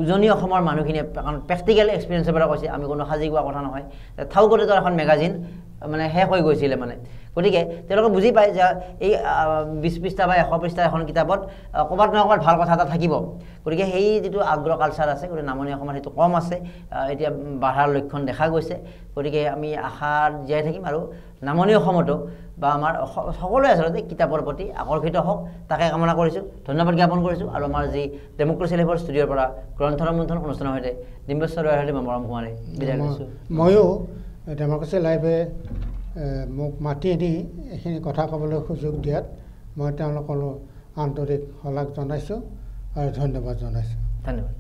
উজনি অসমৰ মানুহখিনিয়ে কাৰণ প্ৰেক্টিকেল এক্সপিৰিয়েঞ্চৰ পৰা কৈছে আমি কোনো সাজি কোৱা কথা নহয় থাউকতে তো এখন মেগাজিন মানে শেষ হৈ গৈছিলে মানে গতিকে তেওঁলোকে বুজি পায় যে এই 20 পৃষ্ঠা বা 100 পৃষ্ঠা এখন কিতাপত ক'ৰবাত নহয় ক'ৰবাত ভাল কথা এটা থাকিব গতিকে সেই যিটো আগ্ৰহ কালচাৰ আছে গতিকে নামনি অসমত সেইটো কম আছে এতিয়া বাঢ়াৰ লক্ষণ দেখা গৈছে গতিকে আমি আশাত জীয়াই থাকিম আৰু নামনি অসমতো বা আমাৰ সকলোৱে আচলতে কিতাপৰ প্ৰতি আকৰ্ষিত হওক তাকে কামনা কৰিছোঁ ধন্যবাদ জ্ঞাপন কৰিছোঁ আৰু আমাৰ যি ডেম'ক্ৰেচি লাইভৰ ষ্টুডিঅ'ৰ পৰা গ্ৰন্থ ৰমন্থন অনুষ্ঠানৰ সৈতে ডিম্বেশ্বৰৰ সৈতে মই মৰম কুমাৰে বিদায় লৈছোঁ ময়ো ডেম'ক্ৰেচি লাইভে মোক মাতি আনি এইখিনি কথা ক'বলৈ সুযোগ দিয়াত মই তেওঁলোকলৈ আন্তৰিক শলাগ জনাইছোঁ আৰু ধন্যবাদ জনাইছোঁ ধন্যবাদ